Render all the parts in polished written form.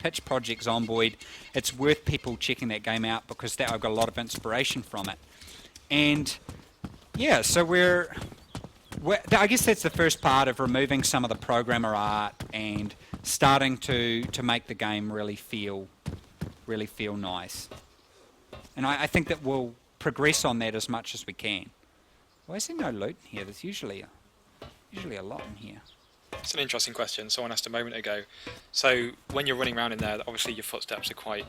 pitch Project Zomboid. It's worth people checking that game out because I've got a lot of inspiration from it. And yeah, so I guess that's the first part of removing some of the programmer art and starting to make the game really feel nice. And I think that we'll progress on that as much as we can. Why is there no loot in here? There's usually a lot in here. It's an interesting question. Someone asked a moment ago. So when you're running around in there, obviously your footsteps are quite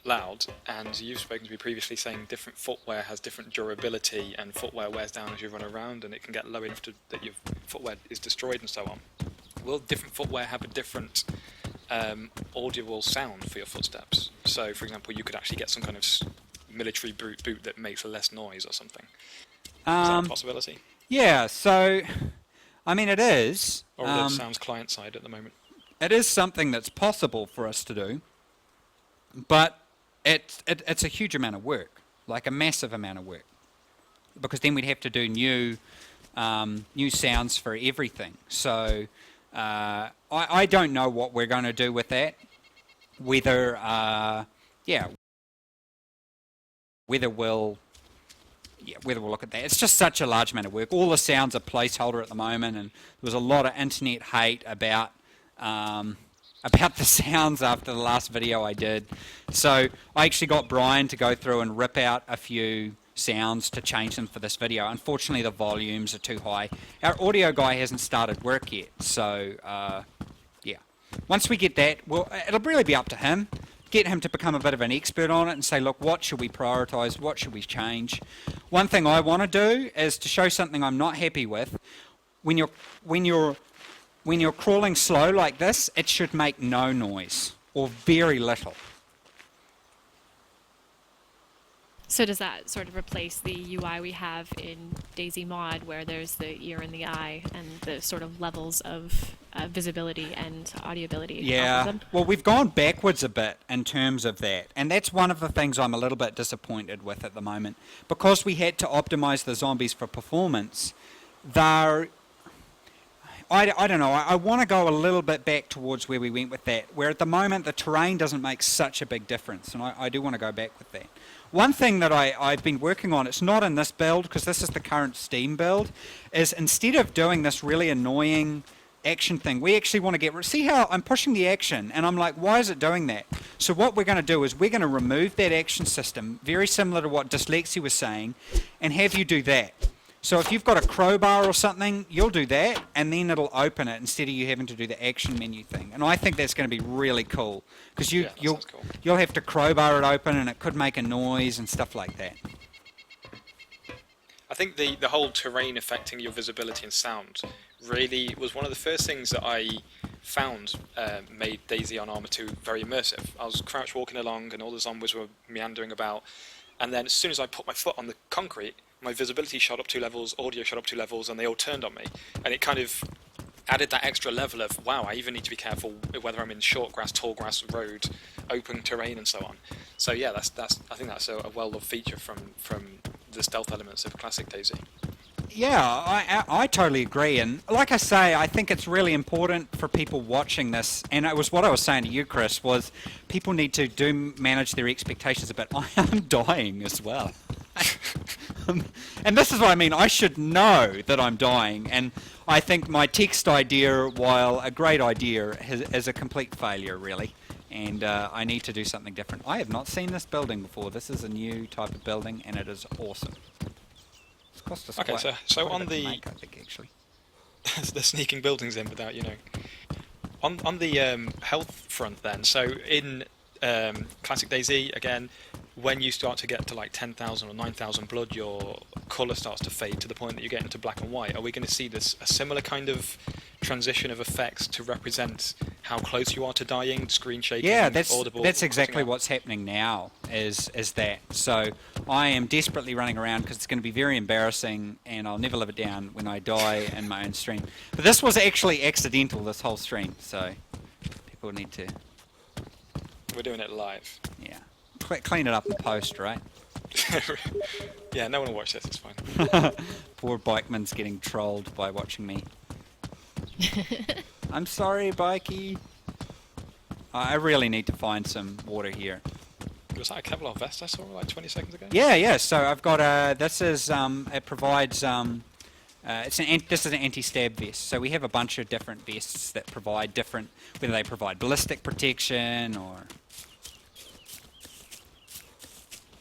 loud, and you've spoken to me previously saying different footwear has different durability, and footwear wears down as you run around, and it can get low enough that your footwear is destroyed and so on. Will different footwear have a different audible sound for your footsteps? So, for example, you could actually get some kind of military boot that makes less noise or something. Is that a possibility? Yeah, so, I mean, it is. Or it sounds client-side at the moment. It is something that's possible for us to do, but it's a huge amount of work, like a massive amount of work, because then we'd have to do new sounds for everything. So I don't know what we're going to do with that. Whether we'll look at that. It's just such a large amount of work. All the sounds are placeholder at the moment, and there was a lot of internet hate about the sounds after the last video I did. So I actually got Brian to go through and rip out a few sounds to change them for this video. Unfortunately, the volumes are too high. Our audio guy hasn't started work yet, so yeah. Once we get that, it'll really be up to him. Get him to become a bit of an expert on it and say, look, what should we prioritize? What should we change? One thing I want to do is to show something I'm not happy with. When you're crawling slow like this, it should make no noise or very little. So does that sort of replace the UI we have in Dayz mod, where there's the ear and the eye and the sort of levels of visibility and audibility? Yeah, well, we've gone backwards a bit in terms of that, and that's one of the things I'm a little bit disappointed with at the moment. Because we had to optimize the zombies for performance, I don't know, I want to go a little bit back towards where we went with that, where at the moment the terrain doesn't make such a big difference, and I do want to go back with that. One thing that I've been working on, it's not in this build because this is the current Steam build, is instead of doing this really annoying action thing, we actually want to see how I'm pushing the action and I'm like, why is it doing that? So what we're going to do is we're going to remove that action system, very similar to what Dyslexia was saying, and have you do that. So if you've got a crowbar or something, you'll do that, and then it'll open it instead of you having to do the action menu thing. And I think that's going to be really cool, because you'll have to crowbar it open, and it could make a noise and stuff like that. I think the whole terrain affecting your visibility and sound really was one of the first things that I found made Dayz on Arma 2 very immersive. I was crouch walking along, and all the zombies were meandering about, and then as soon as I put my foot on the concrete, my visibility shot up 2 levels, audio shot up 2 levels, and they all turned on me. And it kind of added that extra level of, wow, I even need to be careful whether I'm in short grass, tall grass, road, open terrain, and so on. So yeah, I think that's a well-loved feature from the stealth elements of classic Dayz. Yeah, I totally agree. And like I say, I think it's really important for people watching this, and it was what I was saying to you, Chris, was people need to manage their expectations a bit. I am dying as well. And this is what I mean, I should know that I'm dying, and I think my text idea, while a great idea, is a complete failure, really, and I need to do something different. I have not seen this building before. This is a new type of building, and it is awesome. It's cost us so on the make, I think, actually. They're sneaking buildings in without, on the health front then, so in classic Dayz, again, when you start to get to like 10,000 or 9,000 blood, your colour starts to fade to the point that you get into black and white. Are we going to see a similar kind of transition of effects to represent how close you are to dying, screen shaking, audible? That's exactly what's happening now, is that. So I am desperately running around because it's going to be very embarrassing, and I'll never live it down when I die in my own stream. But this was actually accidental, this whole stream, so people need to... We're doing it live. Yeah. Clean it up in post, right? Yeah, no one will watch this, it's fine. Poor Bikeman's getting trolled by watching me. I'm sorry, Bikey. I really need to find some water here. Was that a Kevlar vest I saw like 20 seconds ago? Yeah. So I've got this is it provides this is an anti-stab vest. So we have a bunch of different vests that provide different, whether they provide ballistic protection or.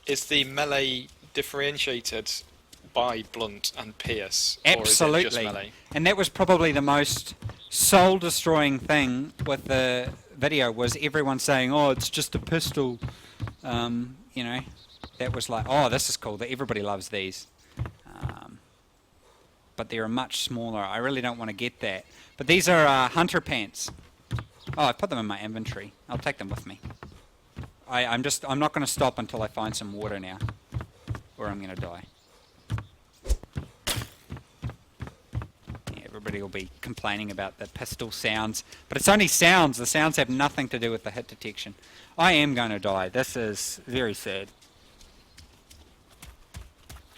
Is the melee differentiated by blunt and pierce? Absolutely. Or is it just melee? And that was probably the most soul-destroying thing with the video, was everyone saying, "Oh, it's just a pistol." You know, that was like, "Oh, this is cool. That everybody loves these." But they're much smaller. I really don't want to get that. But these are hunter pants. Oh, I put them in my inventory. I'll take them with me. I'm not going to stop until I find some water now, or I'm going to die. Yeah, everybody will be complaining about the pistol sounds, but it's only sounds. The sounds have nothing to do with the hit detection. I am going to die. This is very sad.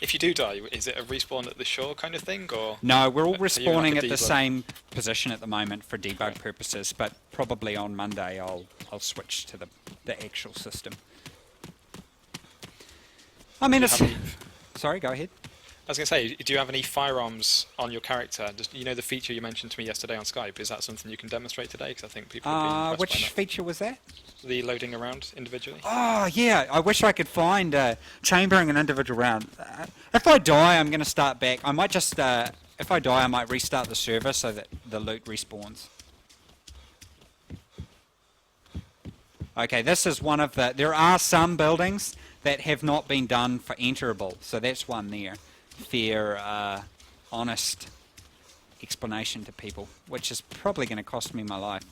If you do die, is it a respawn at the shore kind of thing, or? No, we're all are you like respawning a at the debug? same position at the moment for debug Right. purposes, but probably on Monday I'll switch to the actual system. I mean, Do you it's... have any- Sorry, go ahead. I was going to say, do you have any firearms on your character? Just, you know, the feature you mentioned to me yesterday on Skype, is that something you can demonstrate today? Because I think people would be impressed Which by feature was that? that. The loading around individually. Oh, yeah. I wish I could find chambering an individual round. If I die, I'm going to start back. I might just... if I die, I might restart the server so that the loot respawns. Okay, this is one of the... There are some buildings that have not been done for enterable, so that's one there. Fair, honest explanation to people, which is probably going to cost me my life.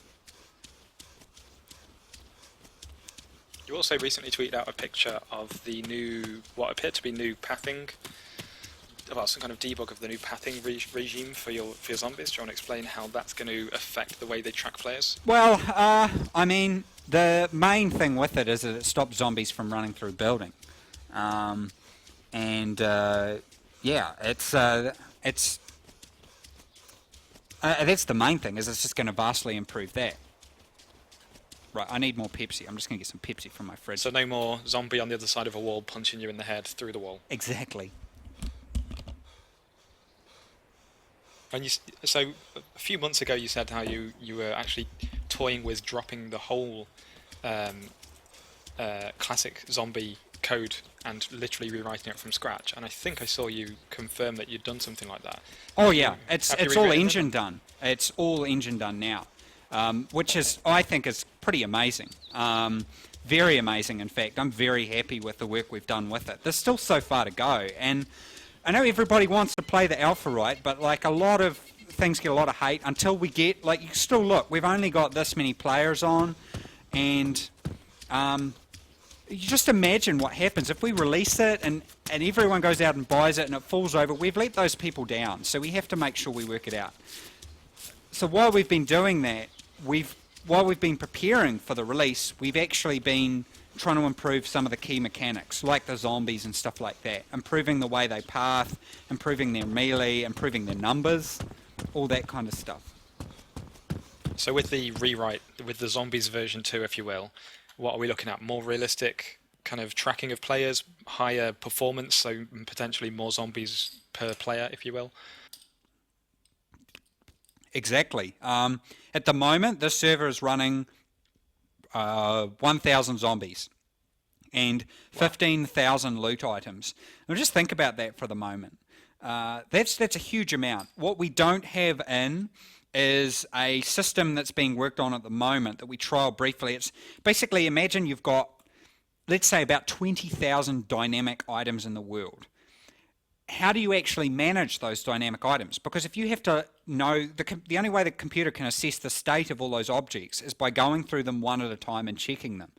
You also recently tweeted out a picture of the new, what appeared to be new pathing, well, some kind of debug of the new pathing regime for your zombies. Do you want to explain how that's going to affect the way they track players? Well, I mean, the main thing with it is that it stops zombies from running through building. Yeah, it's that's the main thing, is it's just going to vastly improve that. Right, I need more Pepsi. I'm just going to get some Pepsi from my fridge. So no more zombie on the other side of a wall punching you in the head through the wall. Exactly. And so a few months ago you said how you were actually toying with dropping the whole classic zombie code and literally rewriting it from scratch. And I think I saw you confirm that you'd done something like that. Oh yeah, it's Have you all rewritten it? engine done. It's all engine done now, which is, I think, is pretty amazing. Very amazing, in fact. I'm very happy with the work we've done with it. There's still so far to go, and I know everybody wants to play the alpha right, but like a lot of things get a lot of hate until we get, like, you still look, we've only got this many players on, and you just imagine what happens if we release it and everyone goes out and buys it and it falls over. We've let those people down, so we have to make sure we work it out. So while we've been doing that, while we've been preparing for the release, we've actually been trying to improve some of the key mechanics, like the zombies and stuff like that, improving the way they path, improving their melee, improving their numbers, all that kind of stuff. So with the rewrite, with the zombies version 2, if you will, what are we looking at? More realistic kind of tracking of players, higher performance, so potentially more zombies per player, if you will? Exactly. At the moment, this server is running 1,000 zombies and 15,000 loot items. Now just think about that for the moment. That's a huge amount. What we don't have in is a system that's being worked on at the moment that we trial briefly. It's basically, imagine you've got, let's say, about 20,000 dynamic items in the world. How do you actually manage those dynamic items? Because if you have to know, the only way the computer can assess the state of all those objects is by going through them one at a time and checking them.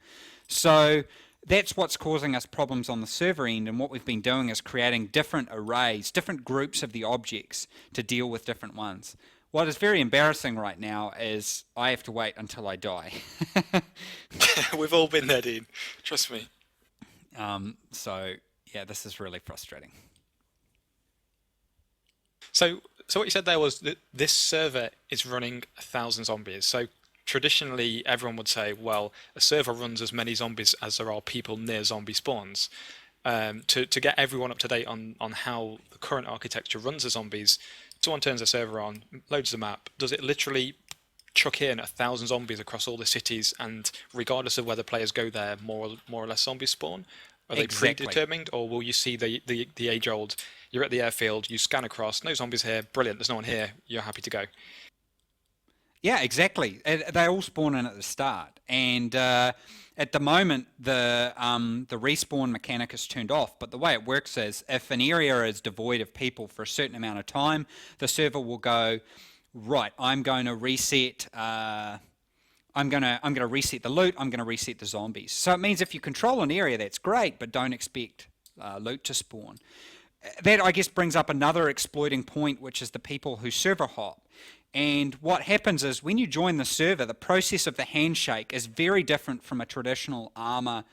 So that's what's causing us problems on the server end, and what we've been doing is creating different arrays, different groups of the objects to deal with different ones. What is very embarrassing right now is I have to wait until I die. We've all been there, Dean. Trust me. So yeah, this is really frustrating. So what you said there was that this server is running 1,000 zombies. So traditionally everyone would say, well, a server runs as many zombies as there are people near zombie spawns. To get everyone up to date on how the current architecture runs the zombies, someone turns a server on, loads the map. Does it literally chuck in 1,000 zombies across all the cities, and regardless of whether players go there, more or less zombies spawn? Are they Exactly. predetermined, or will you see the age-old? You're at the airfield, you scan across, no zombies here, brilliant. There's no one here. You're happy to go. Yeah, exactly. They all spawn in at the start, and at the moment the respawn mechanic is turned off. But the way it works is, if an area is devoid of people for a certain amount of time, the server will go, right, I'm going to reset. I'm gonna reset the loot. I'm gonna reset the zombies. So it means if you control an area, that's great, but don't expect loot to spawn. That, I guess, brings up another exploiting point, which is the people who server hop. And what happens is, when you join the server, the process of the handshake is very different from a traditional armor,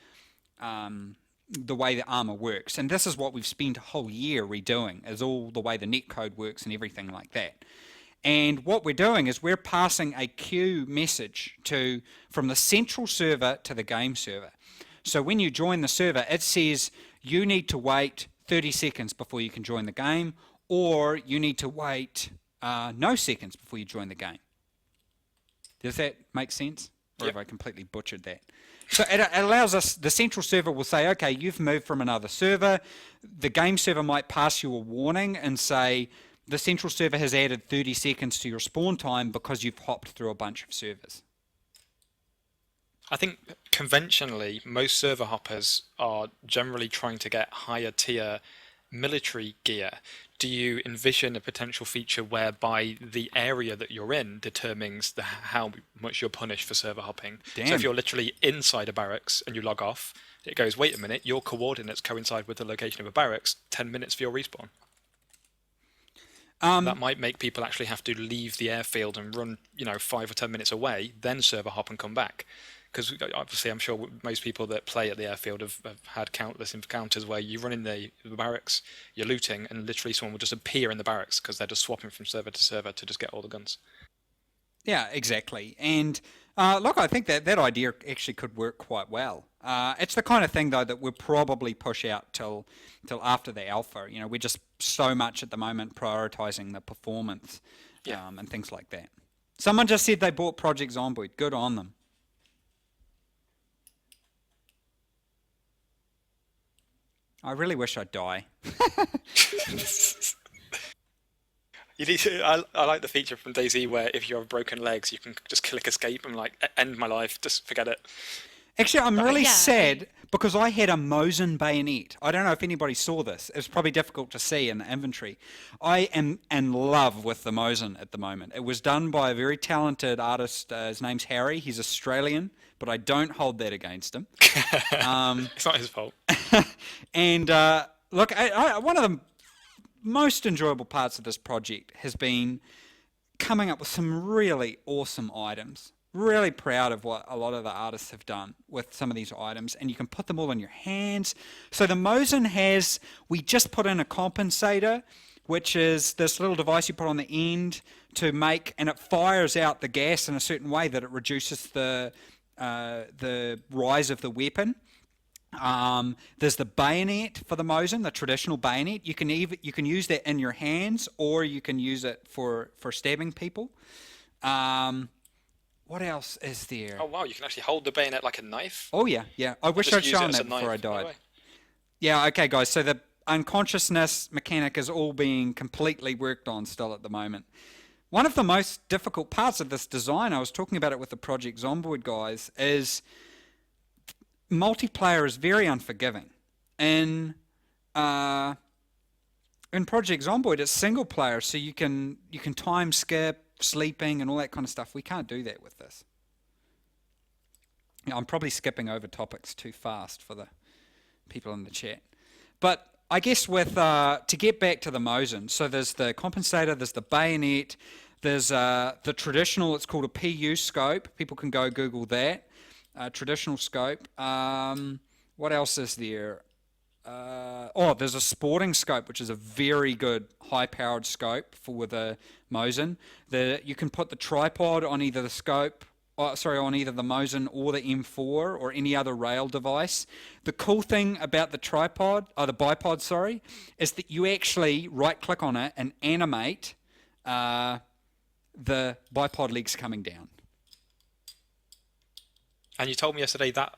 the way the armor works. And this is what we've spent a whole year redoing, is all the way the netcode works and everything like that. And what we're doing is we're passing a queue message from the central server to the game server. So when you join the server, it says you need to wait 30 seconds before you can join the game, or you need to wait no seconds before you join the game. Does that make sense? Or Yep. have I completely butchered that? So it allows us, the central server will say, okay, you've moved from another server. The game server might pass you a warning and say, the central server has added 30 seconds to your spawn time because you've hopped through a bunch of servers. I think conventionally, most server hoppers are generally trying to get higher tier military gear. Do you envision a potential feature whereby the area that you're in determines how much you're punished for server hopping? So Damn. if you're literally inside a barracks and you log off, it goes, wait a minute, your coordinates coincide with the location of a barracks, 10 minutes for your respawn. That might make people actually have to leave the airfield and run, 5 or 10 minutes away, then server hop and come back. Because obviously, I'm sure most people that play at the airfield have had countless encounters where you run in the barracks, you're looting, and literally someone will just appear in the barracks because they're just swapping from server to server to just get all the guns. Yeah, exactly. And look, I think that idea actually could work quite well. It's the kind of thing, though, that we'll probably push out till after the alpha. We're just so much at the moment prioritizing the performance and things like that. Someone just said they bought Project Zomboid. Good on them. I really wish I'd die. You need to, I like the feature from Dayz where if you have broken legs, you can just click escape and end my life, just forget it. Actually, I'm really yeah, sad because I had a Mosin bayonet. I don't know if anybody saw this. It's probably difficult to see in the inventory. I am in love with the Mosin at the moment. It was done by a very talented artist. His name's Harry. He's Australian, but I don't hold that against him. It's not his fault. And look, one of the most enjoyable parts of this project has been coming up with some really awesome items. Really proud of what a lot of the artists have done with some of these items, and you can put them all in your hands. So the Mosin we just put in a compensator, which is this little device you put on the end to make, and it fires out the gas in a certain way that it reduces the rise of the weapon. There's the bayonet for the Mosin, the traditional bayonet. You can use that in your hands, or you can use it for stabbing people. What else is there? Oh wow, you can actually hold the bayonet like a knife. Oh yeah. I wish I'd Just use it shown as that a before I knife, by the died. way. Yeah, okay guys, so the unconsciousness mechanic is all being completely worked on still at the moment. One of the most difficult parts of this design, I was talking about it with the Project Zomboid guys, is multiplayer is very unforgiving. In Project Zomboid, it's single player, so you can time skip, sleeping, and all that kind of stuff. We can't do that with this. I'm probably skipping over topics too fast for the people in the chat. But I guess with to get back to the Mosin, so there's the compensator, there's the bayonet, there's the traditional, it's called a PU scope. People can go Google that. Traditional scope. What else is there? There's a sporting scope, which is a very good high-powered scope for the Mosin. You can put the tripod on either the scope on either the Mosin or the M4 or any other rail device. The cool thing about the bipod, sorry, is that you actually right-click on it and animate the bipod legs coming down. And you told me yesterday that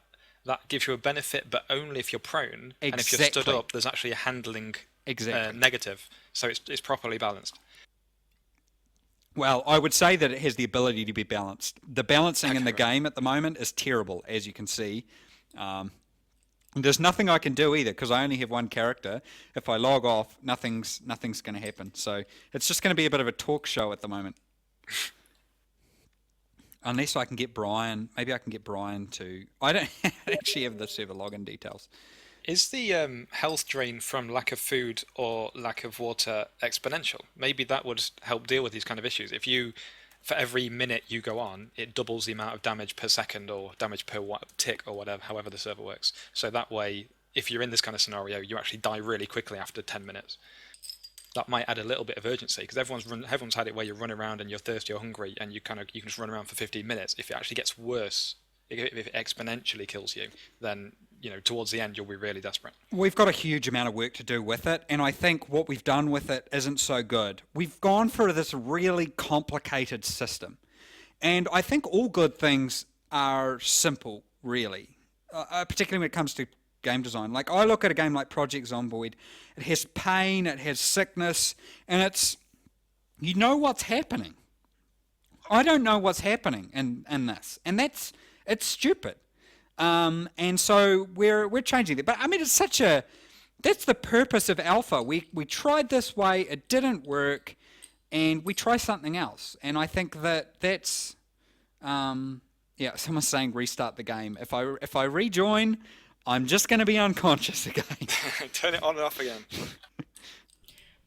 gives you a benefit, but only if you're prone. Exactly. And if you're stood up, there's actually a handling negative. So it's properly balanced. Well, I would say that it has the ability to be balanced. The balancing in the game at the moment is terrible, as you can see. There's nothing I can do either because I only have one character. If I log off, nothing's going to happen. So it's just going to be a bit of a talk show at the moment. Unless I can get Brian. Maybe I can get Brian to... I don't actually have the server login details. Is the health drain from lack of food or lack of water exponential? Maybe that would help deal with these kind of issues. If you, for every minute you go on, it doubles the amount of damage per second or damage per tick or whatever, however the server works. So that way, if you're in this kind of scenario, you actually die really quickly after 10 minutes. That might add a little bit of urgency because everyone's had it where you run around and you're thirsty or hungry and you can just run around for 15 minutes. If it actually gets worse, if it exponentially kills you, then towards the end you'll be really desperate. We've got a huge amount of work to do with it, and I think what we've done with it isn't so good. We've gone for this really complicated system, and I think all good things are simple, really, particularly when it comes to game design. Like, I look at a game like Project Zomboid, it has pain, it has sickness, and it's, what's happening. I don't know what's happening in this, and it's stupid. And so we're changing it. But I mean, that's the purpose of alpha. We tried this way, it didn't work, and we try something else. And I think that's someone's saying restart the game. If I rejoin, I'm just going to be unconscious again. Turn it on and off again.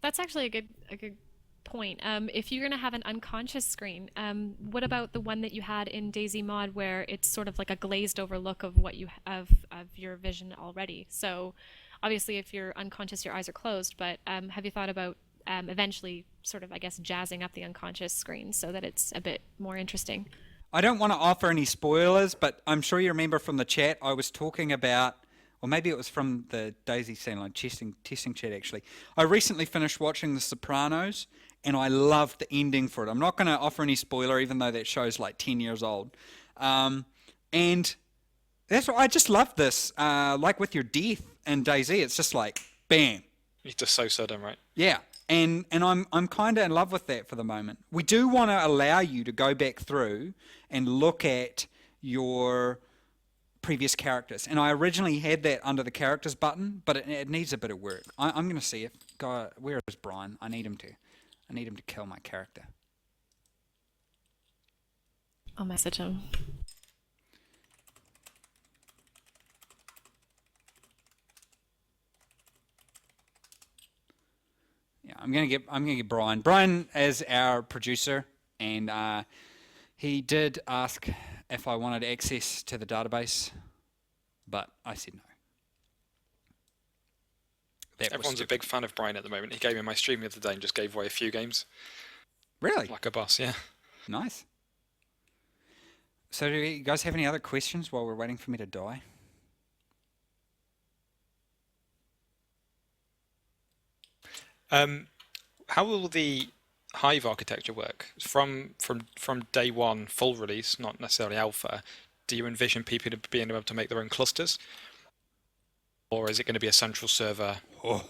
That's actually a good point. If you're going to have an unconscious screen, what about the one that you had in Dayz mod where it's sort of like a glazed over look of what you have of your vision already? So obviously if you're unconscious, your eyes are closed, but have you thought about eventually sort of, I guess, jazzing up the unconscious screen so that it's a bit more interesting? I don't want to offer any spoilers, but I'm sure you remember from the chat I was talking about, or maybe it was from the Dayz Standalone testing chat actually. I recently finished watching The Sopranos, and I loved the ending for it. I'm not going to offer any spoiler, even though that show's like 10 years old. And that's what I just love this. Like with your death in Dayz, it's just like, bam. It's just so sudden, right? Yeah. And I'm kind of in love with that for the moment. We do want to allow you to go back through and look at your previous characters. And I originally had that under the characters button, but it needs a bit of work. I'm going to see if where is Brian? I need him to kill my character. I'll message him. Yeah, I'm gonna get Brian. Brian is our producer, and he did ask if I wanted access to the database, but I said no. Everyone's a big fan of Brian at the moment. He came in my stream the other day and just gave away a few games. Really? Like a boss, yeah. Nice. So do you guys have any other questions while we're waiting for me to die? How will the Hive architecture work? From day one, full release, not necessarily alpha, do you envision people being able to make their own clusters? Or is it going to be a central server? The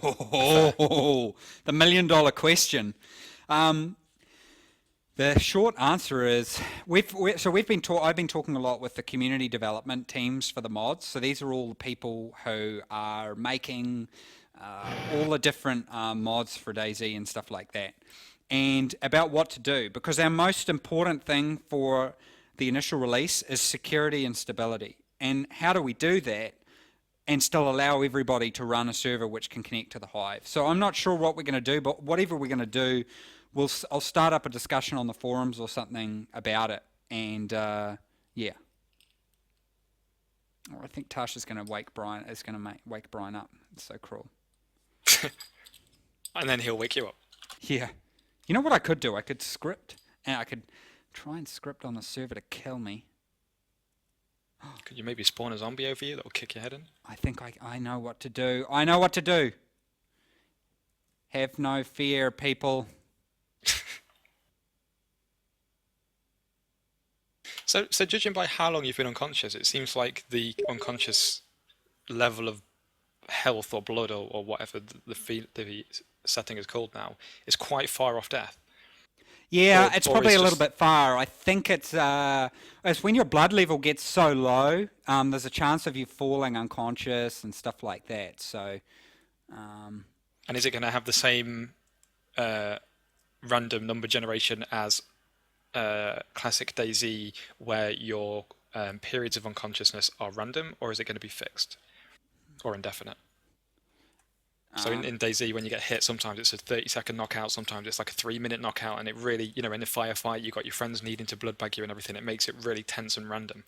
$1 million question. The short answer is I've been talking a lot with the community development teams for the mods. So these are all the people who are making all the different mods for Dayz and stuff like that, and about what to do, because our most important thing for the initial release is security and stability. And how do we do that and still allow everybody to run a server which can connect to the Hive? So I'm not sure what we're going to do, but whatever we're going to do, I'll start up a discussion on the forums or something about it. And yeah. Oh, I think Tasha's going to wake Brian. Is going to wake Brian up. It's so cruel. And then he'll wake you up. Yeah. You know what I could do? I could script, and I could try and script on the server to kill me. Could you maybe spawn a zombie over you that will kick your head in? I think I know what to do. I know what to do. Have no fear, people. So judging by how long you've been unconscious, it seems like the unconscious level of health or blood or whatever the setting is called now is quite far off death. Yeah, Or- it's or probably it's a little just- bit far. I think it's when your blood level gets so low, there's a chance of you falling unconscious and stuff like that. So, And is it going to have the same random number generation as classic Dayz, where your periods of unconsciousness are random, or is it going to be fixed or indefinite? So in Dayz, when you get hit, sometimes it's a 30-second knockout, sometimes it's like a 3-minute knockout, and it really, in a firefight, you've got your friends needing to blood bag you and everything. It makes it really tense and random.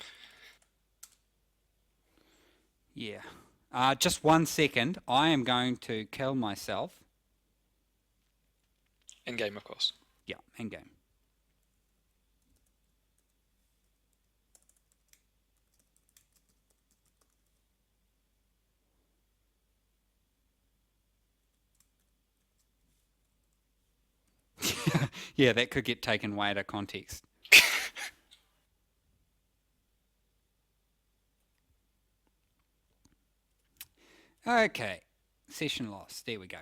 yeah. Just 1 second. I am going to kill myself. In game, of course. Yeah, end game. Yeah, that could get taken way out of context. Okay, session lost. There we go.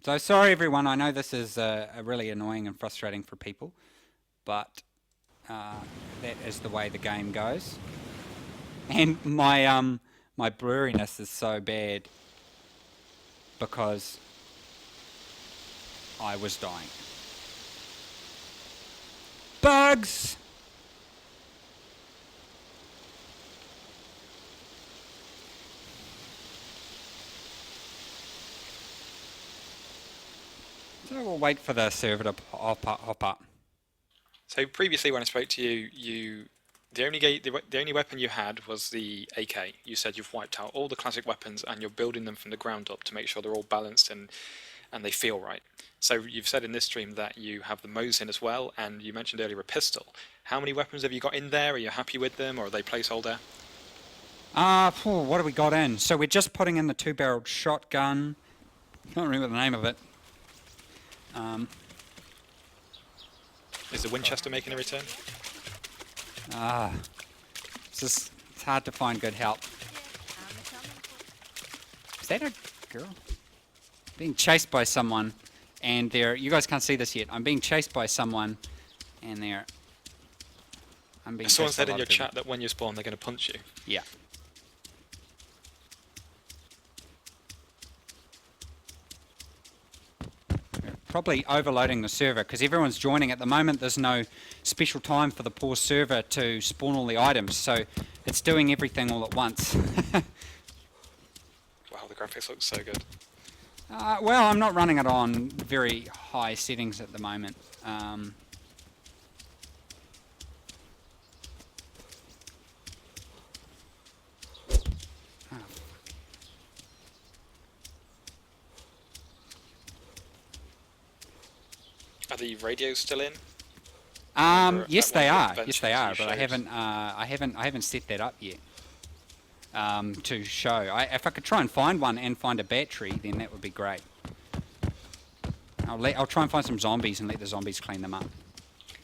So sorry everyone, I know this is really annoying and frustrating for people, but that is the way the game goes. And my blurriness is so bad because I was dying. Bugs! So we'll wait for the server to hop up. So previously, when I spoke to you, the only weapon you had was the AK. You said you've wiped out all the classic weapons and you're building them from the ground up to make sure they're all balanced and they feel right. So you've said in this stream that you have the Mosin as well, and you mentioned earlier a pistol. How many weapons have you got in there? Are you happy with them, or are they placeholder? What have we got in? So we're just putting in the 2-barreled shotgun. Can't remember the name of it. Is the Winchester making a return? It's hard to find good help. Is that a girl? Being chased by someone, and you guys can't see this yet. I'm being chased by someone, and I'm being Someone chased by said a in lot your of people. chat that when you spawn, they're going to punch you. Yeah. We're probably overloading the server because everyone's joining at the moment. There's no special time for the poor server to spawn all the items, so it's doing everything all at once. Wow, the graphics look so good. Well, I'm not running it on very high settings at the moment. Are the radios still in? Yes, at they one are. of the Yes, they adventures are. you But showed. I haven't set that up yet to show. If I could try and find one and find a battery, then that would be great. I'll try and find some zombies and let the zombies clean them up.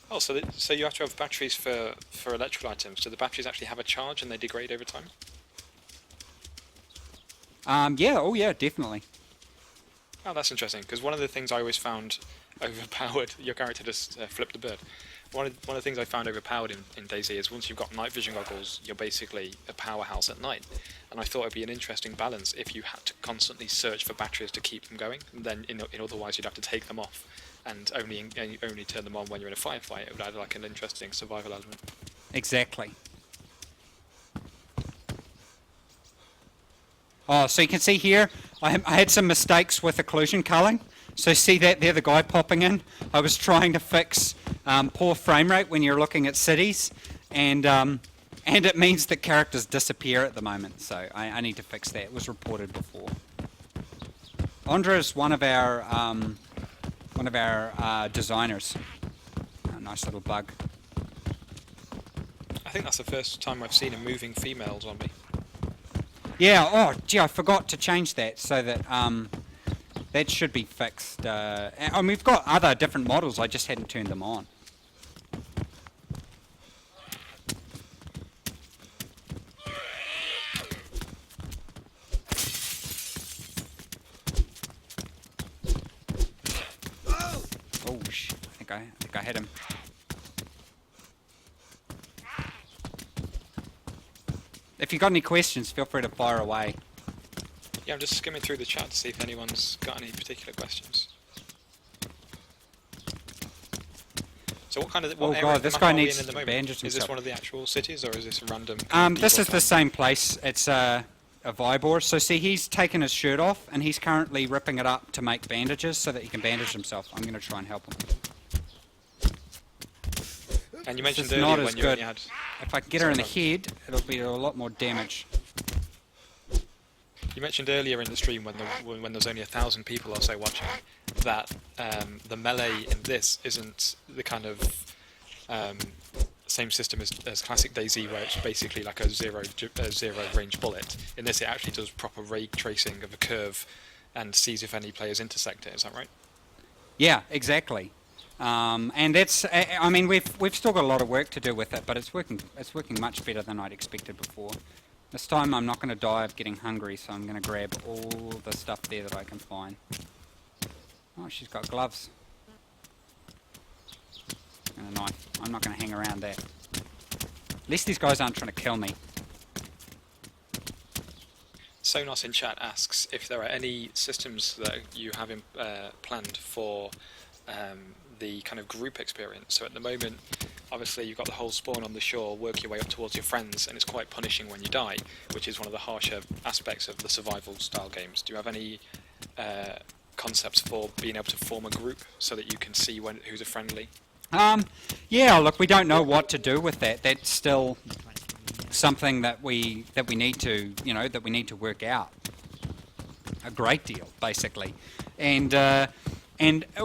Oh, so you have to have batteries for electrical items. Do the batteries actually have a charge and they degrade over time? Yeah. Oh, yeah. Definitely. Oh, that's interesting, because one of the things I always found overpowered, your character just flipped the bird. One of the things I found overpowered in Dayz is once you've got night vision goggles, you're basically a powerhouse at night. And I thought it'd be an interesting balance if you had to constantly search for batteries to keep them going. And then, otherwise, you'd have to take them off and only turn them on when you're in a firefight. It would add like an interesting survival element. Exactly. Oh, so you can see here, I had some mistakes with occlusion culling. So see that there, the guy popping in? I was trying to fix poor frame rate when you're looking at cities, and it means that characters disappear at the moment. So I need to fix that. It was reported before. Andra is one of our designers. A nice little bug. think that's the first time I've seen a moving female zombie. Yeah, oh, gee, I forgot to change that so that that should be fixed. And we've got other different models, I just hadn't turned them on. Oh, I think I hit him. If you've got any questions, feel free to fire away. Yeah, I'm just skimming through the chat to see if anyone's got any particular questions. So what kind of Oh area god, of the this map guy are we needs in at the to moment? bandage Is this himself. one of the actual cities, or is this a random? This is the same place. It's a Vibor. So see, he's taken his shirt off, and he's currently ripping it up to make bandages so that he can bandage himself. I'm going to try and help him. And you mentioned It's not earlier as when you good. only had. If I can get her in the head, it'll be a lot more damage. You mentioned earlier in the stream when there's only 1,000 people or so watching that the melee in this isn't the kind of same system as classic Dayz, where it's basically like a zero range bullet. In this, it actually does proper ray tracing of a curve and sees if any players intersect it. Is that right? Yeah, exactly. And that's, I mean, we've still got a lot of work to do with it, but it's working much better than I'd expected before. This time I'm not going to die of getting hungry, so I'm going to grab all the stuff there that I can find. Oh, she's got gloves. And a knife. I'm not going to hang around that. At least these guys aren't trying to kill me. Sonos in chat asks if there are any systems that you have planned for the kind of group experience. So at the moment, obviously you've got the whole spawn on the shore, work your way up towards your friends, and it's quite punishing when you die, which is one of the harsher aspects of the survival style games. Do you have any concepts for being able to form a group so that you can see who's a friendly? Yeah, look, we don't know what to do with that. That's still something that we need to, that we need to work out a great deal, basically. And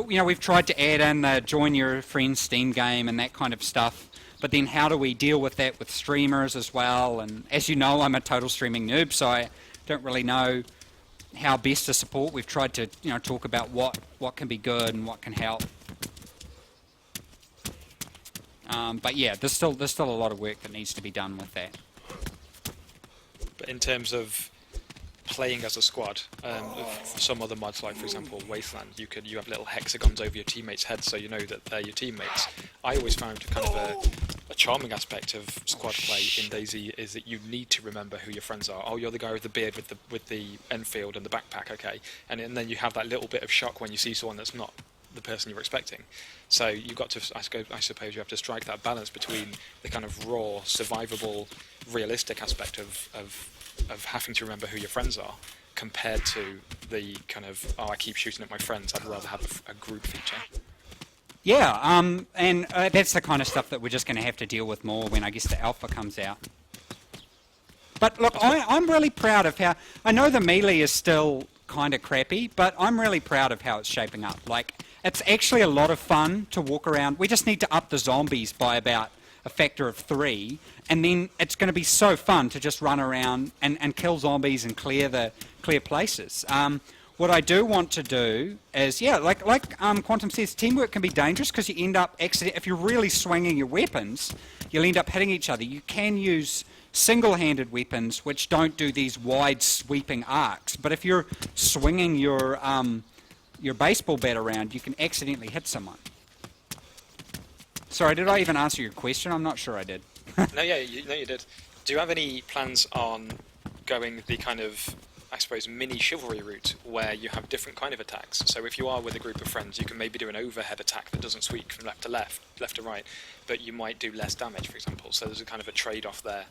we've tried to add in the join your friends Steam game and that kind of stuff, but then how do we deal with that with streamers as well? And as you know, I'm a total streaming noob, so I don't really know how best to support. We've tried to talk about what can be good and what can help. But yeah, there's still a lot of work that needs to be done with that. But in terms of playing as a squad, of some other mods, like for example Wasteland, you have little hexagons over your teammates' heads, so you know that they're your teammates. I always found kind of a charming aspect of squad play in Dayz is that you need to remember who your friends are. Oh, you're the guy with the beard with the Enfield and the backpack, okay, and then you have that little bit of shock when you see someone that's not the person you were expecting. So you've got to, I suppose you have to strike that balance between the kind of raw, survivable, realistic aspect of having to remember who your friends are, compared to the kind of, oh, I keep shooting at my friends, I'd rather have a group feature. Yeah, and that's the kind of stuff that we're just going to have to deal with more when I guess the alpha comes out. But look, I'm really proud of how, I know the melee is still kind of crappy, but I'm really proud of how it's shaping up. Like, it's actually a lot of fun to walk around. We just need to up the zombies by about a factor of 3, and then it's going to be so fun to just run around and kill zombies and clear places. What I do want to do is, yeah, like Quantum says, teamwork can be dangerous because you end up if you're really swinging your weapons, you'll end up hitting each other. You can use single-handed weapons which don't do these wide sweeping arcs, but if you're swinging your baseball bat around, you can accidentally hit someone. Sorry, did I even answer your question? I'm not sure I did. No, you did. Do you have any plans on going the kind of, I suppose, mini chivalry route where you have different kind of attacks? So if you are with a group of friends, you can maybe do an overhead attack that doesn't sweep from left to left to right, but you might do less damage, for example. So there's a kind of a trade-off there.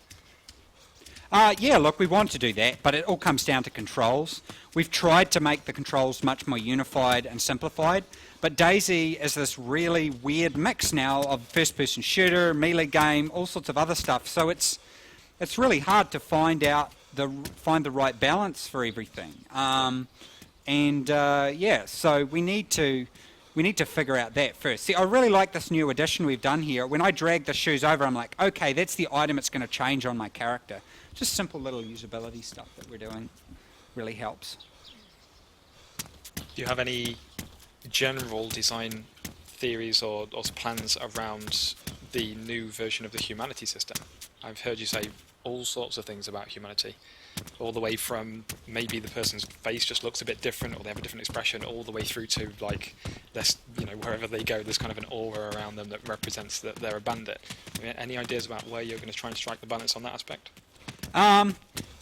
Yeah, look, we want to do that, but it all comes down to controls. We've tried to make the controls much more unified and simplified, but Dayz is this really weird mix now of first-person shooter, melee game, all sorts of other stuff. So it's really hard to find the right balance for everything. Yeah, so we need to we need to figure out that first. See, I really like this new addition we've done here. When I drag the shoes over, I'm like, okay, that's the item it's going to change on my character. Just simple little usability stuff that we're doing really helps. Do you have any general design theories or plans around the new version of the humanity system? I've heard you say all sorts of things about humanity, all the way from maybe the person's face just looks a bit different or they have a different expression, all the way through to like this, you know, wherever they go there's kind of an aura around them that represents that they're a bandit. I mean, any ideas about where you're going to try and strike the balance on that aspect?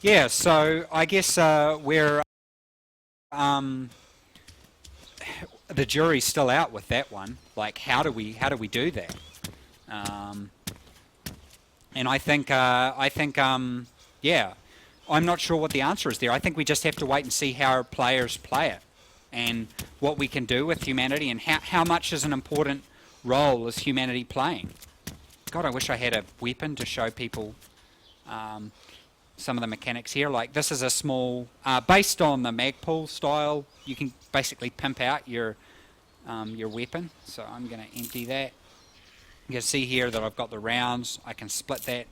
Yeah, so I guess we're the jury's still out with that one. Like, how do we do that? And I think yeah, I'm not sure what the answer is there. I think we just have to wait and see how our players play it, and what we can do with humanity, and how much is an important role is humanity playing. God, I wish I had a weapon to show people some of the mechanics here. Like, this is a small, based on the Magpul style, you can basically pimp out your weapon. So I'm going to empty that. You can see here that I've got the rounds. I can split that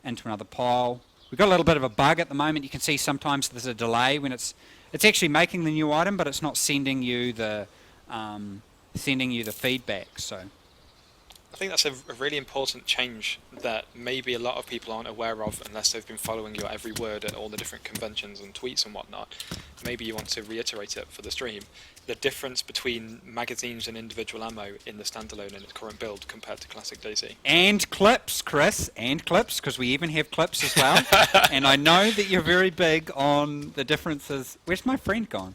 into another pile. We've got a little bit of a bug at the moment. You can see sometimes there's a delay when it's actually making the new item, but it's not sending you the feedback. So I think that's a really important change that maybe a lot of people aren't aware of unless they've been following your every word at all the different conventions and tweets and whatnot. Maybe you want to reiterate it for the stream. The difference between magazines and individual ammo in the standalone in its current build compared to classic Dayz. And clips, Chris, and clips, because we even have clips as well. And I know that you're very big on the differences. Where's my friend gone?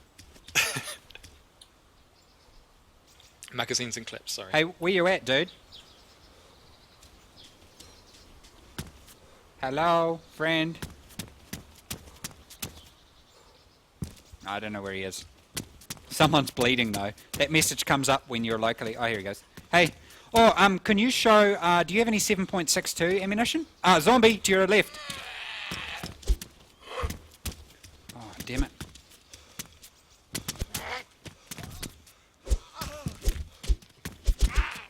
Magazines and clips, sorry. Hey, where you at, dude? Hello, friend. I don't know where he is. Someone's bleeding though. That message comes up when you're locally. Oh, here he goes. Hey. Oh, can you show? Do you have any 7.62 ammunition? Zombie to your left. Oh, damn it.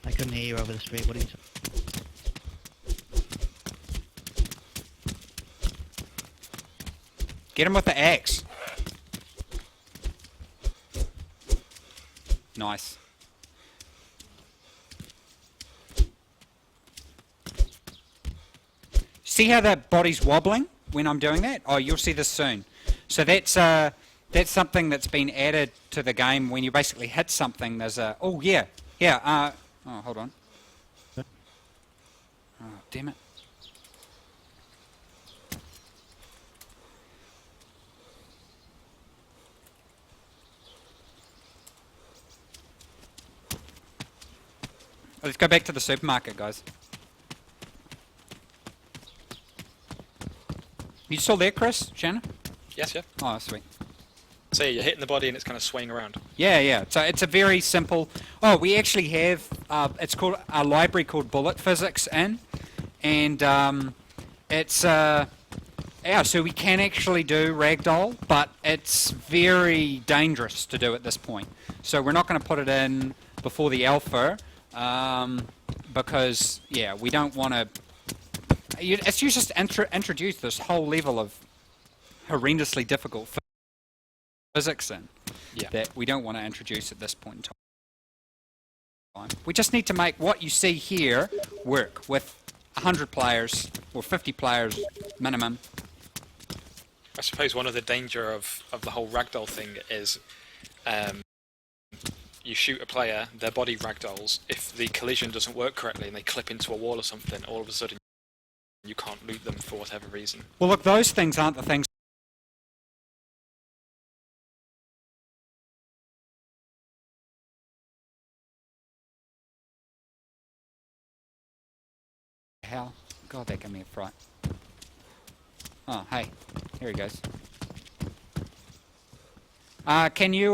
I couldn't hear you over the street. What are you saying? Get him with the axe. Nice. See how that body's wobbling when I'm doing that? Oh, you'll see this soon. So that's something that's been added to the game. When you basically hit something, there's a... Oh, yeah. Yeah. Oh, hold on. Oh, damn it. Let's go back to the supermarket, guys. You still there, Chris? Shannon? Yes, yeah. Oh, sweet. So you're hitting the body and it's kind of swaying around. Yeah, yeah. So it's a very simple... Oh, we actually have... it's called a library called Bullet Physics in. And it's... yeah, so we can actually do ragdoll, but it's very dangerous to do at this point. So we're not going to put it in before the alpha. Because, yeah, we don't want to... It's just introduce this whole level of horrendously difficult physics in that we don't want to introduce at this point in time. We just need to make what you see here work with 100 players or 50 players minimum. I suppose one of the danger of the whole ragdoll thing is you shoot a player, their body ragdolls. If the collision doesn't work correctly and they clip into a wall or something, all of a sudden you can't loot them for whatever reason. Well, look, those things aren't the things how? God, that gave me a fright. Oh, hey, here he goes. Can you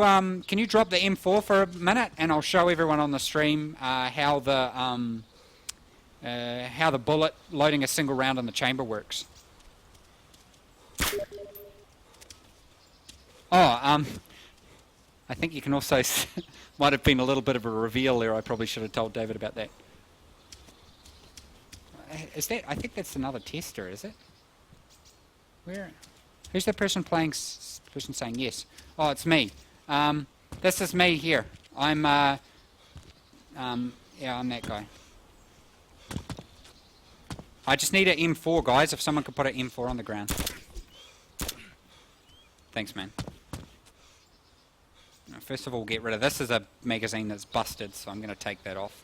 drop the M4 for a minute, and I'll show everyone on the stream how the bullet loading a single round in the chamber works. Oh, I think you can also Might have been a little bit of a reveal there. I probably should have told David about that. Is that? I think that's another tester, is it? Where? Who's the person playing? Person saying yes. Oh, it's me. This is me here. I'm. Yeah, I'm that guy. I just need an M4, guys. If someone could put an M4 on the ground. Thanks, man. First of all, get rid of this. Is a magazine that's busted, so I'm going to take that off.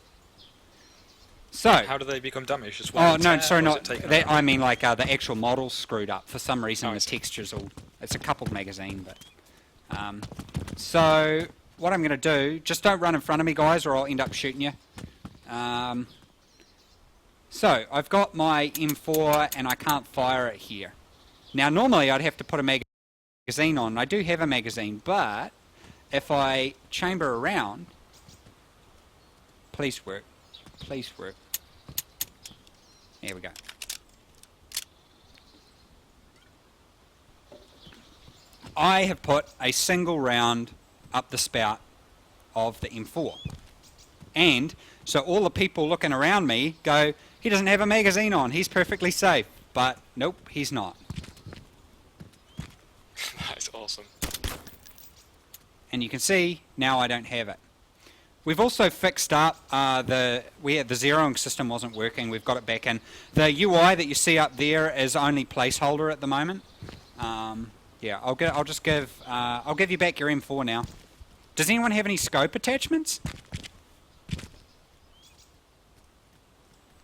So. How do they become damaged? Just Oh one no, tear, sorry, or is not it taken that. out? I mean, like the actual model's screwed up for some reason. Oh, I The see. texture's all. It's a coupled magazine, but. So what I'm going to do, just don't run in front of me, guys, or I'll end up shooting you. So I've got my M4 and I can't fire it here. Now normally I'd have to put a magazine on. I do have a magazine, but if I chamber around, please work, please work. There we go. I have put a single round up the spout of the M4. And so all the people looking around me go, he doesn't have a magazine on, he's perfectly safe. But nope, he's not. That is awesome. And you can see now I don't have it. We've also fixed up the zeroing system wasn't working. We've got it back in. The UI that you see up there is only placeholder at the moment. Yeah, I'll give you back your M4 now. Does anyone have any scope attachments?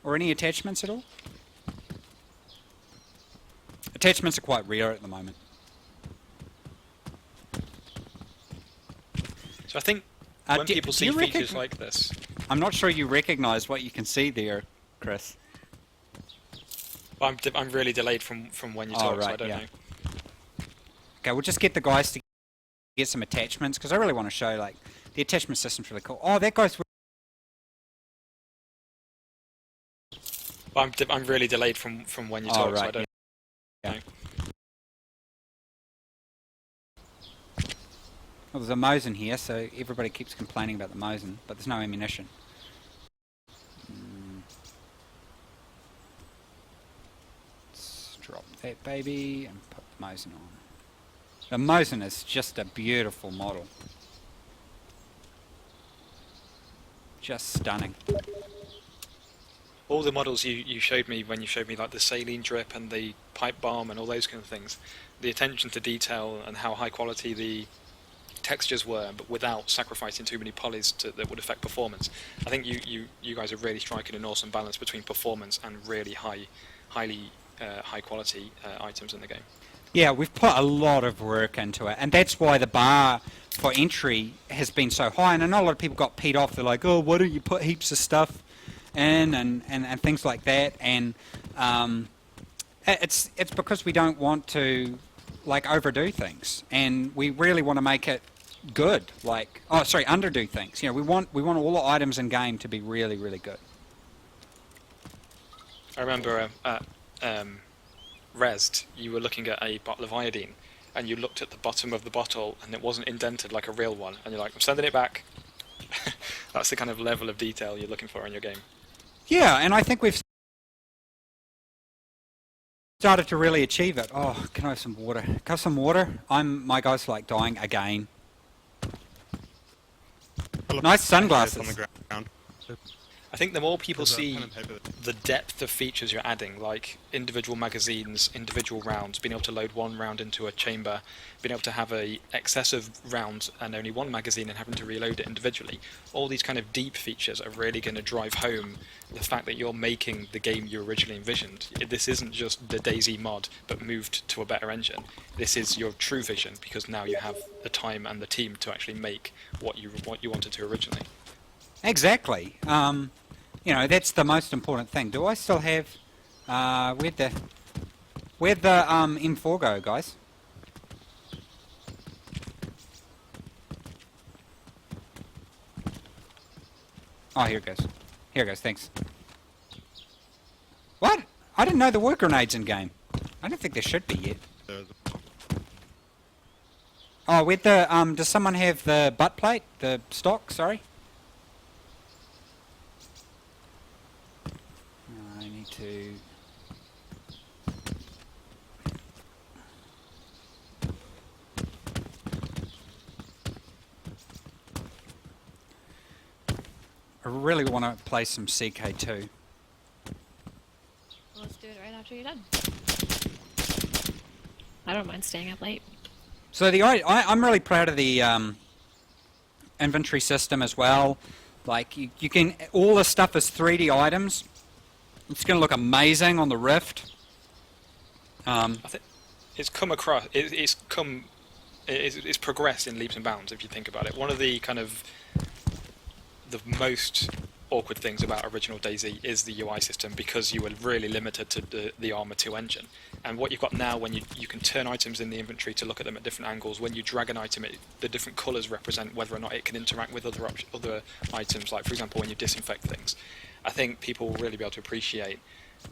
Or any attachments at all? Attachments are quite rare at the moment. So I think when do people see you features recogni- like this, I'm not sure you recognise what you can see there, Chris. I'm really delayed from when you Oh, talk, so I right, don't yeah. know. Okay, we'll just get the guys to get some attachments, because I really want to show, like, the attachment system's really cool. Oh, that guy's... I'm really delayed from when you Oh, talk, so I right, don't yeah. know. Well, there's a Mosin here, so everybody keeps complaining about the Mosin, but there's no ammunition. Let's drop that baby and put the Mosin on. The Mosin is just a beautiful model. Just stunning. All the models you showed me when you showed me like the saline drip and the pipe bomb and all those kind of things, the attention to detail and how high quality the textures were, but without sacrificing too many polys that would affect performance. I think you guys are really striking an awesome balance between performance and really high quality items in the game. Yeah, we've put a lot of work into it, and that's why the bar for entry has been so high. And I know a lot of people got peed off. They're like, oh, why don't you put heaps of stuff in and things like that. And it's because we don't want to, like, overdo things. And we really want to make it good. Like, oh, sorry, underdo things. You know, we want all the items in game to be really, really good. I remember at Resd, you were looking at a bottle of iodine, and you looked at the bottom of the bottle, and it wasn't indented like a real one, and you're like, I'm sending it back. That's the kind of level of detail you're looking for in your game. Yeah, and I think we've started to really achieve it. Oh, can I have some water? Can I have some water? My guy's like dying again. Nice sunglasses. On the ground. I think the more people There's a see pen and paper. the depth of features you're adding, like individual magazines, individual rounds, being able to load one round into a chamber, being able to have a excessive round and only one magazine and having to reload it individually, all these kind of deep features are really going to drive home the fact that you're making the game you originally envisioned. This isn't just the Dayz mod, but moved to a better engine. This is your true vision, because now you have the time and the team to actually make what you wanted to originally. Exactly. You know, that's the most important thing. Do I still have... where'd the M4 go, guys? Oh, here it goes. Here it goes, thanks. What? I didn't know there were grenades in game. I don't think there should be yet. There's Oh, where'd the does someone have the butt plate? The stock? Sorry. I need to. I really want to play some CK2. Let's do it right after you're done. I don't mind staying up late. So I'm really proud of the inventory system as well. Like you can, all the stuff is 3D items. It's going to look amazing on the Rift. I think it's come across. It's progressed in leaps and bounds if you think about it. One of the kind of the most awkward things about original DayZ is the UI system, because you were really limited to the Arma 2 engine. And what you've got now, when you can turn items in the inventory to look at them at different angles. When you drag an item, the different colours represent whether or not it can interact with other items. Like, for example, when you disinfect things. I think people will really be able to appreciate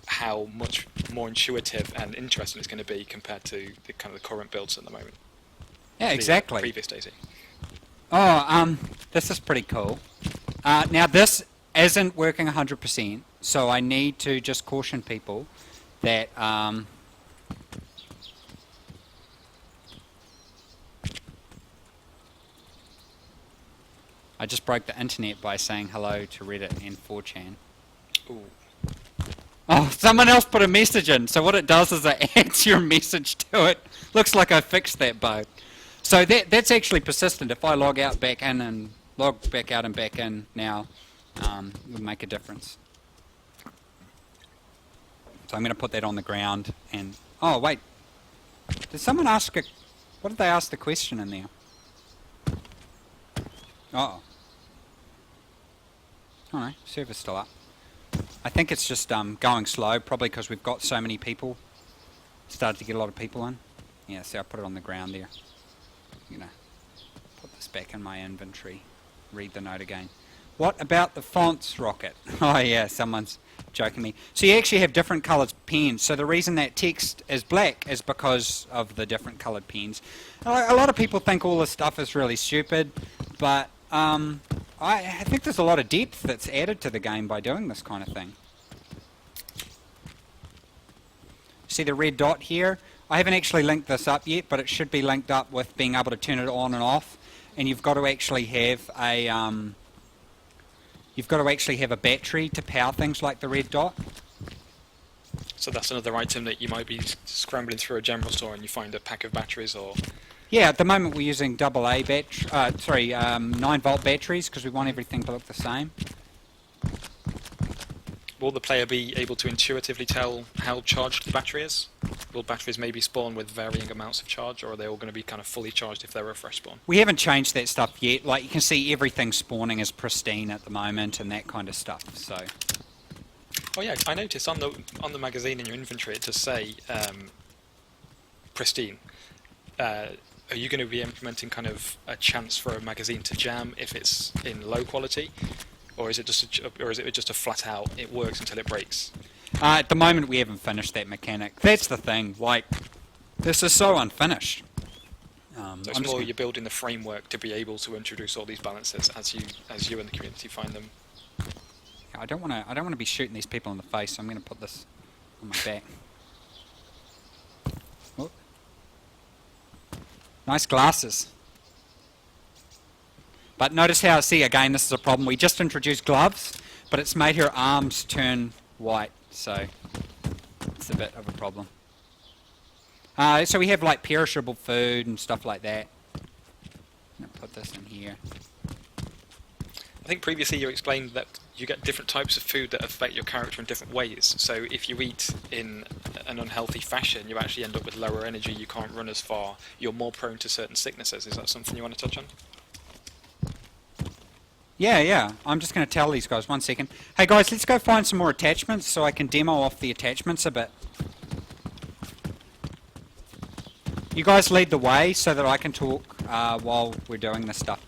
how much more intuitive and interesting it's going to be compared to the kind of the current builds at the moment. Yeah, The exactly. previous DayZ. Oh, this is pretty cool. Now this isn't working 100%, so I need to just caution people that I just broke the internet by saying hello to Reddit and 4chan. Ooh. Oh, someone else put a message in, so what it does is it adds your message to it. Looks like I fixed that bug. So that's actually persistent. If I log out, back in, and log back out and back in now, it would make a difference. So I'm going to put that on the ground and... Oh, wait. Did someone ask a... What did they ask the question in there? Uh-oh. Oh no, server's still up. I think it's just going slow, probably because we've got so many people. Started to get a lot of people in. Yeah, see, I put it on the ground there. I'm going to put this back in my inventory. Read the note again. What about the fonts, Rocket? Oh yeah, someone's joking me. So you actually have different coloured pens. So the reason that text is black is because of the different coloured pens. A lot of people think all this stuff is really stupid, but I think there's a lot of depth that's added to the game by doing this kind of thing. See the red dot here? I haven't actually linked this up yet, but it should be linked up with being able to turn it on and off. And you've got to actually have a battery to power things like the red dot. So that's another item that you might be scrambling through a general store and you find a pack of batteries, or... Yeah, at the moment we're using AA 9-volt batteries because we want everything to look the same. Will the player be able to intuitively tell how charged the battery is? Will batteries maybe spawn with varying amounts of charge, or are they all going to be kind of fully charged if they're a fresh spawn? We haven't changed that stuff yet. Like, you can see everything spawning is pristine at the moment and that kind of stuff, so... Oh yeah, I noticed on the magazine in your inventory it does say pristine. Are you going to be implementing kind of a chance for a magazine to jam if it's in low quality, or is it just a flat out it works until it breaks? At the moment we haven't finished that mechanic. That's the thing. Like, this is so unfinished. So it's more you're building the framework to be able to introduce all these balances as you and the community find them. I don't want to be shooting these people in the face, so I'm going to put this on my back. Oh. Nice glasses. But notice how, see, again, this is a problem. We just introduced gloves, but it's made her arms turn white, so it's a bit of a problem. So we have like perishable food and stuff like that. I'm going to put this in here. I think previously you explained that you get different types of food that affect your character in different ways. So if you eat in an unhealthy fashion, you actually end up with lower energy, you can't run as far, you're more prone to certain sicknesses. Is that something you want to touch on? Yeah. I'm just going to tell these guys, 1 second. Hey guys, let's go find some more attachments so I can demo off the attachments a bit. You guys lead the way so that I can talk while we're doing this stuff.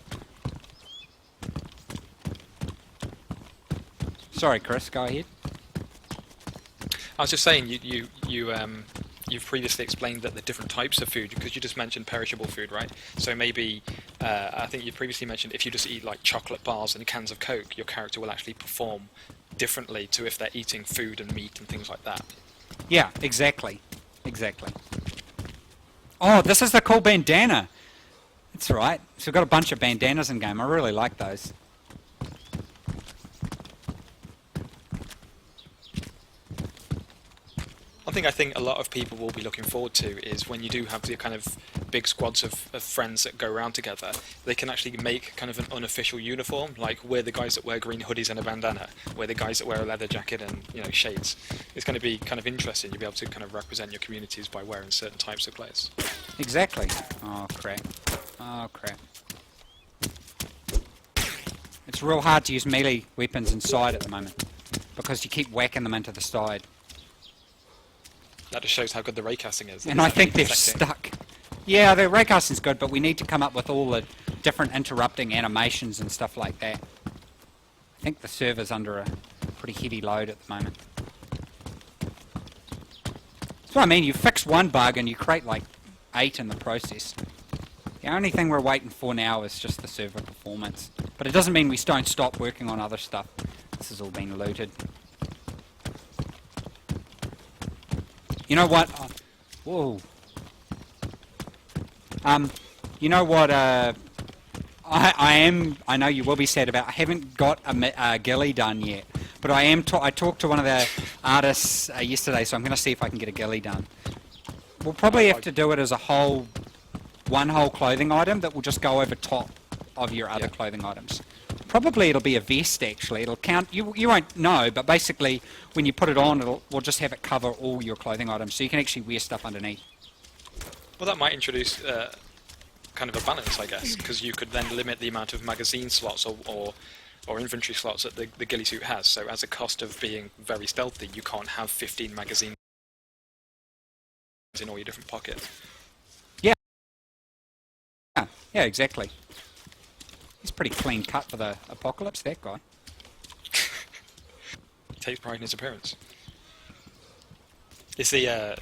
Sorry, Chris, go ahead. I was just saying, you you've previously explained that the different types of food, because you just mentioned perishable food, right? So maybe, I think you previously mentioned if you just eat like chocolate bars and cans of Coke, your character will actually perform differently to if they're eating food and meat and things like that. Yeah, exactly. Exactly. Oh, this is the cool bandana. That's right. So we've got a bunch of bandanas in game. I really like those. One thing I think a lot of people will be looking forward to is when you do have the kind of big squads of friends that go around together, they can actually make kind of an unofficial uniform, like we're the guys that wear green hoodies and a bandana, we're the guys that wear a leather jacket and, you know, shades. It's going to be kind of interesting. You'll be able to kind of represent your communities by wearing certain types of clothes. Exactly. Oh, crap. Oh, crap. It's real hard to use melee weapons inside at the moment because you keep whacking them into the side. That just shows how good the raycasting is. And I think they're stuck. Yeah, the raycasting's good, but we need to come up with all the different interrupting animations and stuff like that. I think the server's under a pretty heavy load at the moment. That's what I mean, you fix one bug and you create like 8 in the process. The only thing we're waiting for now is just the server performance. But it doesn't mean we don't stop working on other stuff. This has all been looted. You know what? Whoa. You know what? I know you will be sad about. I haven't got a ghillie done yet, but I am. I talked to one of the artists yesterday, so I'm going to see if I can get a ghillie done. We'll probably have to do it as a one whole clothing item that will just go over top of your other clothing items. Probably it'll be a vest actually. It'll count. You won't know, but basically when you put it on, we'll just have it cover all your clothing items, so you can actually wear stuff underneath. Well, that might introduce kind of a balance, I guess, because you could then limit the amount of magazine slots or inventory slots that the ghillie suit has. So as a cost of being very stealthy, you can't have 15 magazines in all your different pockets. Yeah, exactly. He's pretty clean cut for the apocalypse, that guy. He takes pride in his appearance. Is the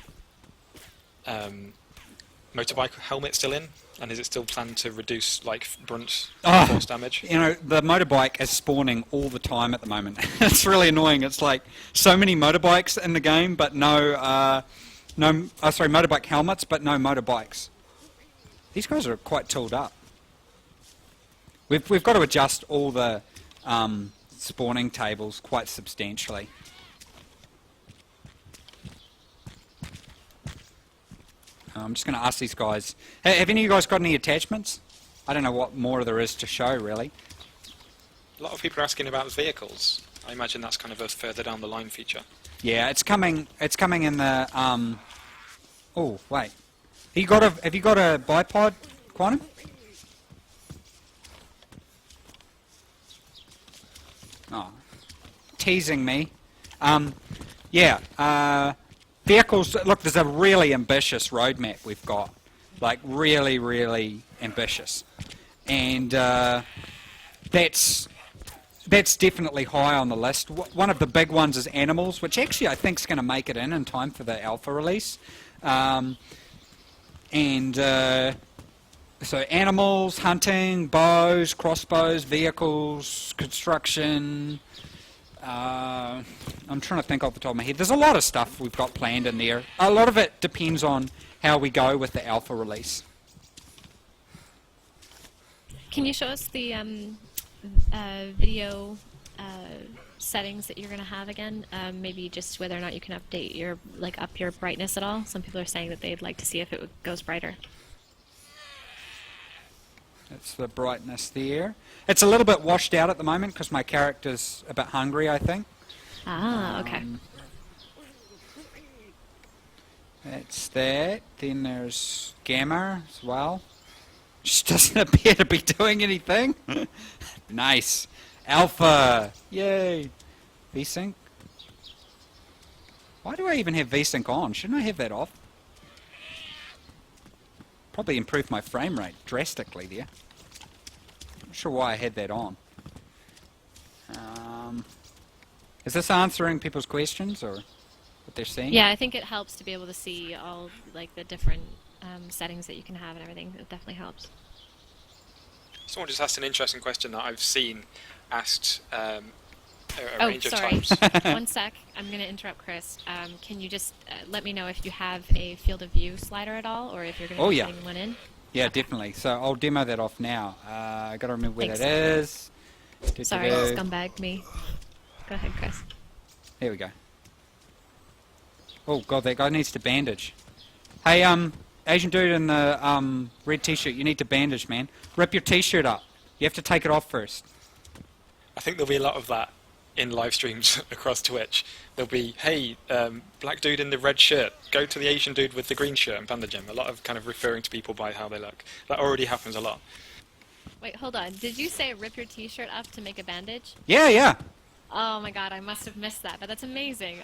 motorbike helmet still in? And is it still planned to reduce like brunt force damage? You know, the motorbike is spawning all the time at the moment. It's really annoying. It's like so many motorbikes in the game, but no motorbike helmets, but no motorbikes. These guys are quite tooled up. We've got to adjust all the spawning tables quite substantially. I'm just going to ask these guys, have any of you guys got any attachments? I don't know what more there is to show, really. A lot of people are asking about vehicles. I imagine that's kind of a further down the line feature. Yeah, it's coming in the... Oh, wait. Have you got a bipod, Quantum? Oh, teasing me. Vehicles, look, there's a really ambitious roadmap we've got. Like, really, really ambitious. And that's definitely high on the list. One of the big ones is animals, which actually I think is going to make it in time for the alpha release. So animals, hunting, bows, crossbows, vehicles, construction. I'm trying to think off the top of my head. There's a lot of stuff we've got planned in there. A lot of it depends on how we go with the alpha release. Can you show us the video settings that you're going to have again? Maybe just whether or not you can update your up your brightness at all. Some people are saying that they'd like to see if it goes brighter. That's the brightness there. It's a little bit washed out at the moment because my character's a bit hungry, I think. Ah, okay. That's that. Then there's Gamma as well. Just doesn't appear to be doing anything. Nice. Alpha. Yay. VSync. Why do I even have VSync on? Shouldn't I have that off? Probably improve my frame rate drastically there. Not sure why I had that on. Is this answering people's questions or what they're seeing. Yeah, I think it helps to be able to see all like the different settings that you can have and everything. It definitely helps. Someone just asked an interesting question that I've seen asked a Oh, range of sorry. times. 1 sec. I'm going to interrupt Chris. Can you just let me know if you have a field of view slider at all, or if you're going to Oh, be yeah. putting one in? Yeah, definitely. So I'll demo that off now. I got to remember where Thanks. that is. Sorry, Do-do-do. scumbag me. Go ahead, Chris. There we go. Oh god, that guy needs to bandage. Hey, Asian dude in the red t-shirt, you need to bandage, man. Rip your t-shirt up. You have to take it off first. I think there'll be a lot of that in live streams across Twitch. There'll be, hey, black dude in the red shirt, go to the Asian dude with the green shirt and bandage him. A lot of kind of referring to people by how they look. That already happens a lot. Wait, hold on. Did you say rip your t-shirt up to make a bandage? Yeah, yeah. Oh my god, I must have missed that, but that's amazing.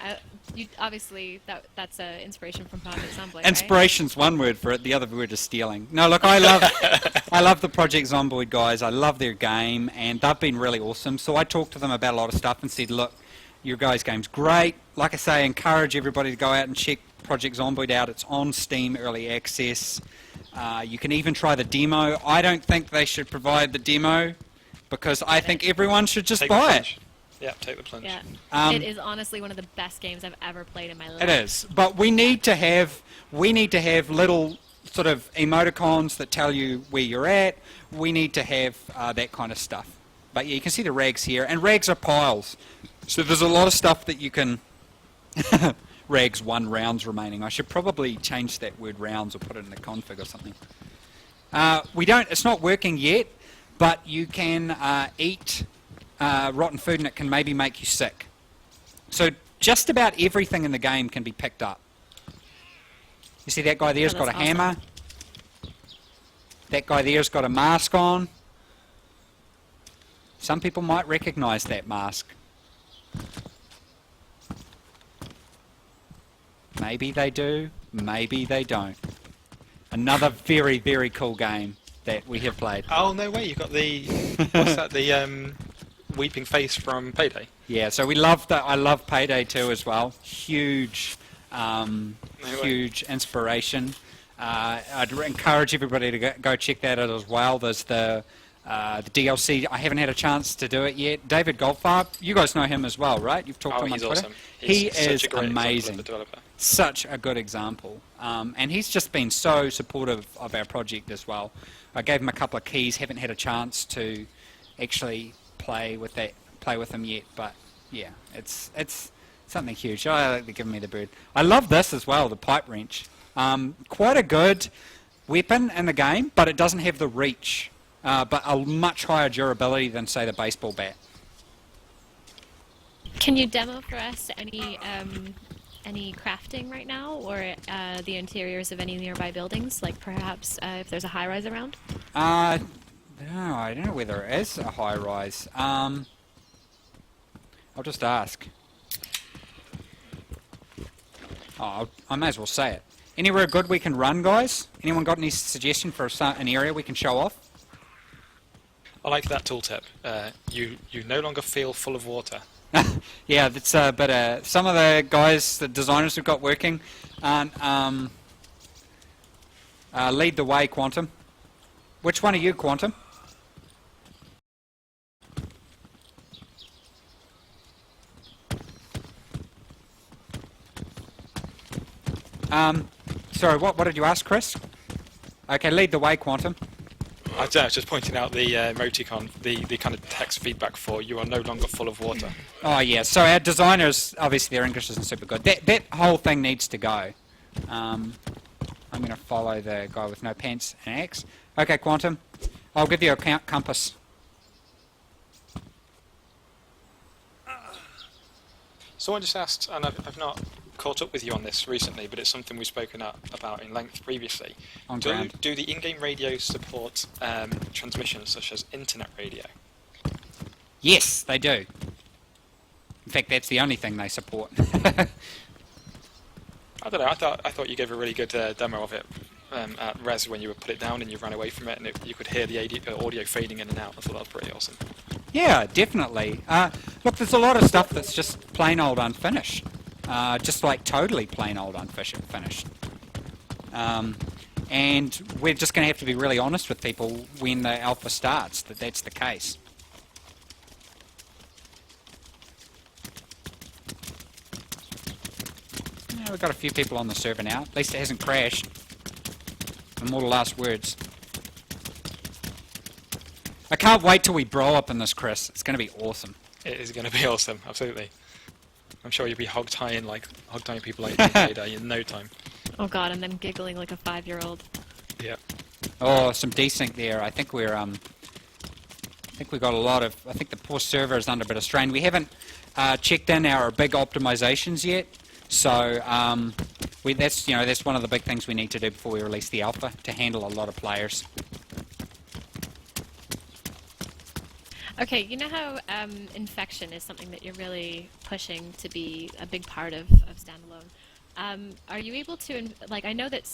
You obviously that's inspiration from Project Zomboid, right? Inspiration's one word for it, the other word is stealing. No, look, I love the Project Zomboid guys. I love their game, and they've been really awesome. So I talked to them about a lot of stuff and said, look, your guys' game's great. Like I say, encourage everybody to go out and check Project Zomboid out. It's on Steam Early Access. You can even try the demo. I don't think they should provide the demo because I think everyone should just Take the buy it. plunge. Yeah, take the plunge. Yeah. It is honestly one of the best games I've ever played in my life. It is, but we need to have little sort of emoticons that tell you where you're at. We need to have that kind of stuff. But yeah, you can see the rags here, and rags are piles. So there's a lot of stuff that you can. Rags 1 rounds remaining. I should probably change that word rounds or put it in the config or something. We don't. It's not working yet, but you can eat rotten food and it can maybe make you sick. So just about everything in the game can be picked up. You see that guy there's got a that's awesome. hammer. That guy there's got a mask on. Some people might recognize that mask. Maybe they do, maybe they don't. Another very, very cool game that we have played. Oh, no way, you've got the... what's that? The weeping face from Payday? Yeah, so we love that. I love Payday 2 as well. Huge, huge inspiration. I'd encourage everybody to go check that out as well. There's the DLC. I haven't had a chance to do it yet. David Goldfarb, you guys know him as well, right? You've talked to him on he's Twitter. awesome. He He's such is a great amazing. developer. Such a good example. And he's just been so supportive of our project as well. I gave him a couple of keys, haven't had a chance to actually play with him yet, but yeah, it's something huge. I like to give me the bird. I love this as well, the pipe wrench. Quite a good weapon in the game, but it doesn't have the reach, but a much higher durability than, say, the baseball bat. Can you demo for us any crafting right now, or the interiors of any nearby buildings? Like perhaps if there's a high-rise around? No, I don't know whether it is a high-rise. I'll just ask. Oh, I may as well say it. Anywhere good we can run, guys? Anyone got any suggestion for an area we can show off? I like that tooltip. You no longer feel full of water. Yeah, that's but some of the guys, the designers we've got working, aren't lead the way, Quantum. Which one are you, Quantum? Sorry, what did you ask, Chris? Okay, lead the way, Quantum. I was just pointing out the emoticon, the kind of text feedback for you are no longer full of water. Oh yeah, so our designers, obviously their English isn't super good. That whole thing needs to go. I'm going to follow the guy with no pants and axe. Okay, Quantum, I'll give you a compass. Someone just asked, and I've not caught up with you on this recently, but it's something we've spoken about in length previously. On ground. Do the in-game radios support transmissions such as internet radio? Yes, they do. In fact, that's the only thing they support. I don't know. I thought you gave a really good demo of it at Res when you put it down and you ran away from it, and you could hear the audio fading in and out. I thought that was pretty awesome. Yeah, definitely. Look, there's a lot of stuff that's just plain old unfinished. just like totally plain old unfinished. And we're just going to have to be really honest with people when the alpha starts, that that's the case. Yeah, we've got a few people on the server now. At least it hasn't crashed. Immortal last words. I can't wait till we bro up in this, Chris. It's going to be awesome. It is going to be awesome, absolutely. I'm sure you'll be hog-tying people like Dayz in no time. Oh god, and then giggling like a 5-year-old. Yeah. Oh, some desync there. I think we're I think we got a lot of. I think the poor server is under a bit of strain. We haven't checked in our big optimizations yet, so that's one of the big things we need to do before we release the alpha to handle a lot of players. Okay, you know how infection is something that you're really pushing to be a big part of Standalone. Are you able to, I know that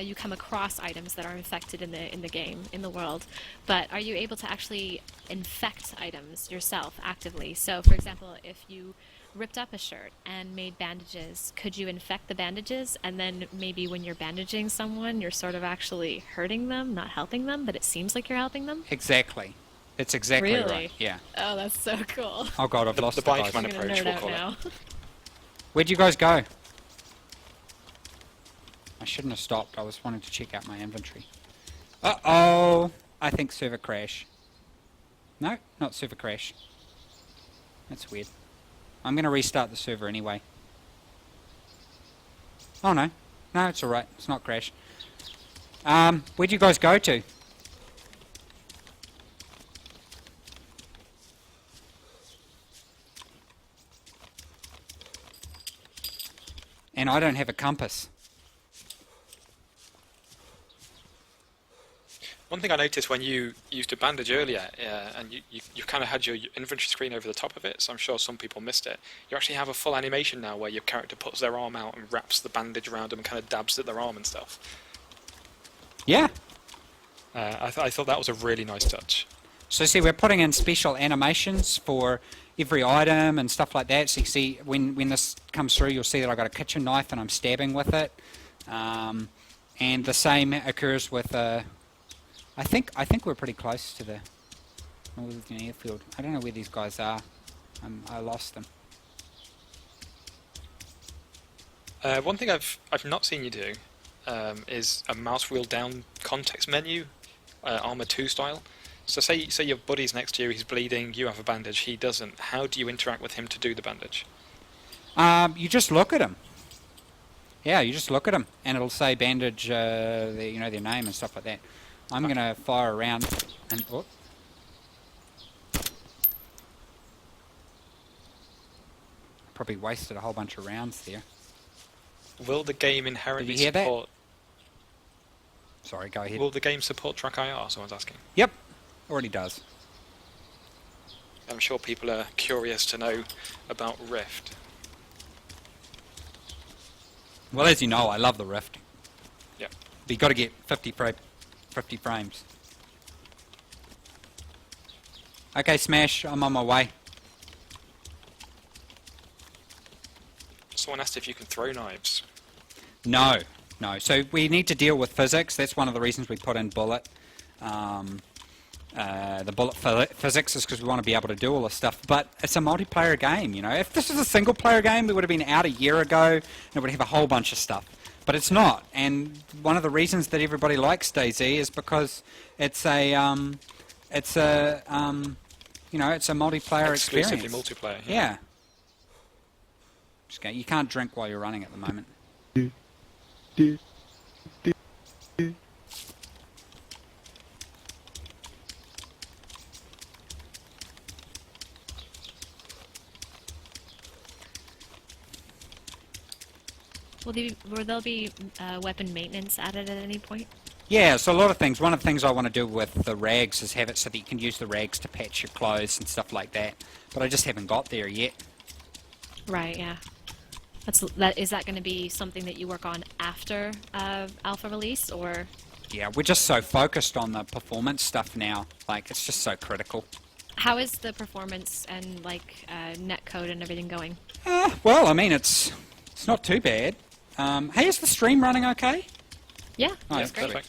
you come across items that are infected in the game, in the world, but are you able to actually infect items yourself actively? So, for example, if you ripped up a shirt and made bandages, could you infect the bandages, and then maybe when you're bandaging someone, you're sort of actually hurting them, not helping them, but it seems like you're helping them? Exactly. It's exactly Really? right. Yeah. Oh, that's so cool. Oh god, I've lost The the bike guys. man I'm gonna approach, nerd we'll out call it. now. Where'd you guys go? I shouldn't have stopped. I was wanting to check out my inventory. Uh-oh! I think server crash. No, not server crash. That's weird. I'm going to restart the server anyway. Oh no. No, it's alright. It's not crash. Where'd you guys go to? And I don't have a compass. One thing I noticed when you used a bandage earlier, and you kind of had your inventory screen over the top of it, so I'm sure some people missed it. You actually have a full animation now where your character puts their arm out and wraps the bandage around them and kind of dabs at their arm and stuff. Yeah. I thought that was a really nice touch. So see, we're putting in special animations for every item and stuff like that. So you see, when this comes through, you'll see that I've got a kitchen knife and I'm stabbing with it. And the same occurs with I think we're pretty close to the northern airfield. I don't know where these guys are. I lost them. One thing I've not seen you do is a mouse wheel down context menu, Armor 2 style. So say your buddy's next to you, he's bleeding, you have a bandage, he doesn't. How do you interact with him to do the bandage? You just look at him. Yeah, you just look at him, and it'll say bandage, their name and stuff like that. I'm gonna fire around and probably wasted a whole bunch of rounds there. Will the game inherently Did you hear that? support? Sorry, go ahead. Will the game support track IR? Someone's asking. Yep, already does. I'm sure people are curious to know about Rift. Well, as you know, I love the Rift. Yep. But you got to get 50 frames. Okay, Smash, I'm on my way. Someone asked if you can throw knives. No. So we need to deal with physics. That's one of the reasons we put in bullet. The bullet physics is because we want to be able to do all this stuff. But it's a multiplayer game, you know. If this was a single-player game, it would have been out a year ago, and it would have a whole bunch of stuff. But it's not. And one of the reasons that everybody likes Dayz is because it's a multiplayer Exclusively experience. multiplayer. Yeah. You can't drink while you're running at the moment. Will there be weapon maintenance added at any point? Yeah, so a lot of things. One of the things I want to do with the rags is have it so that you can use the rags to patch your clothes and stuff like that. But I just haven't got there yet. Right, yeah. Is that going to be something that you work on after alpha release, or? Yeah, we're just so focused on the performance stuff now. Like, it's just so critical. How is the performance and netcode and everything going? Well, I mean, it's It's not too bad. Hey, is the stream running okay? Yeah, Oh, that's yeah, great.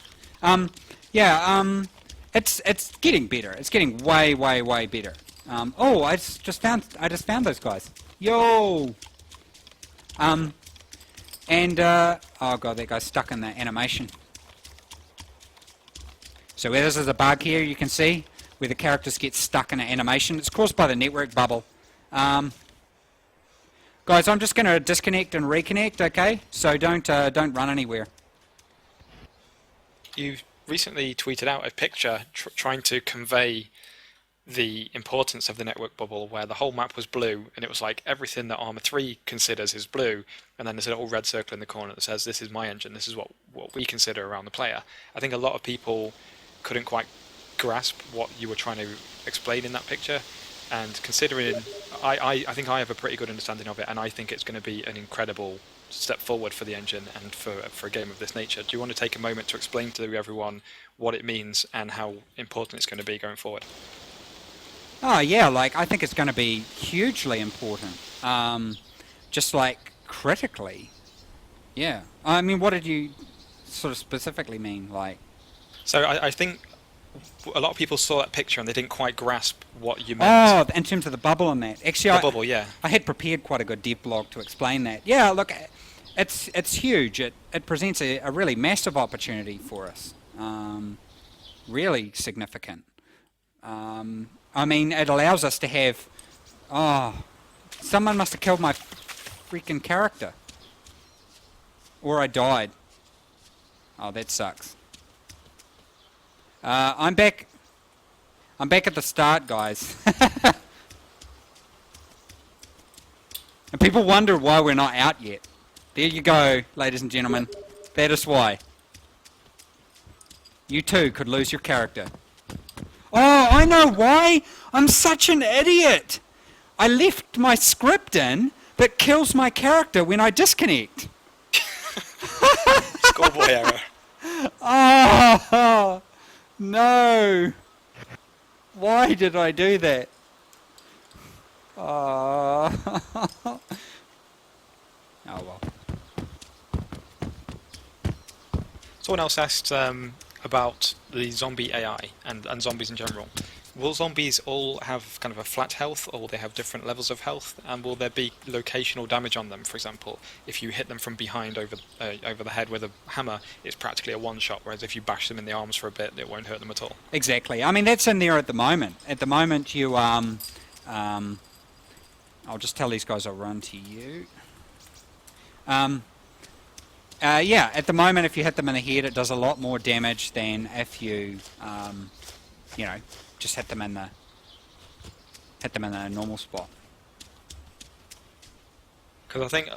Perfect. It's getting better. It's getting way better. Oh, I just found those guys. Yo. Oh god, that guy's stuck in the animation. So where this is a bug here, you can see where the characters get stuck in an animation. It's caused by the network bubble. Guys, I'm just going to disconnect and reconnect. Okay, so don't run anywhere. You recently tweeted out a picture trying to convey the importance of the network bubble, where the whole map was blue, and it was like everything that Arma 3 considers is blue, and then there's a little red circle in the corner that says, this is my engine, this is what we consider around the player. I think a lot of people couldn't quite grasp what you were trying to explain in that picture, and considering I think I have a pretty good understanding of it, and I think it's going to be an incredible step forward for the engine and for a game of this nature. Do you want to take a moment to explain to everyone what it means and how important it's going to be going forward? Oh yeah, like I think it's going to be hugely important. Just like critically. Yeah. I mean, what did you sort of specifically mean? Like. So I think a lot of people saw that picture and they didn't quite grasp what you meant. Oh, in terms of the bubble and that. Actually, The bubble, yeah. I had prepared quite a good dev blog to explain that. Yeah, look, it's huge. It presents a really massive opportunity for us. Really significant. I mean, it allows us to have... Oh, someone must have killed my freaking character. Or I died. Oh, that sucks. I'm back at the start, guys. And people wonder why we're not out yet. There you go, ladies and gentlemen. That is why. You too could lose your character. Oh, I know why! I'm such an idiot! I left my script in that kills my character when I disconnect. Schoolboy error. Oh, no! Why did I do that? Oh, oh well. Someone else asked about the zombie AI and zombies in general. Will zombies all have kind of a flat health, or will they have different levels of health? And will there be locational damage on them? For example, if you hit them from behind over the head with a hammer, it's practically a one-shot, whereas if you bash them in the arms for a bit, it won't hurt them at all. Exactly. I mean, that's in there at the moment. At the moment, you I'll just tell these guys I'll run to you. Yeah, at the moment, if you hit them in the head, it does a lot more damage than if you, you know, just hit them in the normal spot. Because I think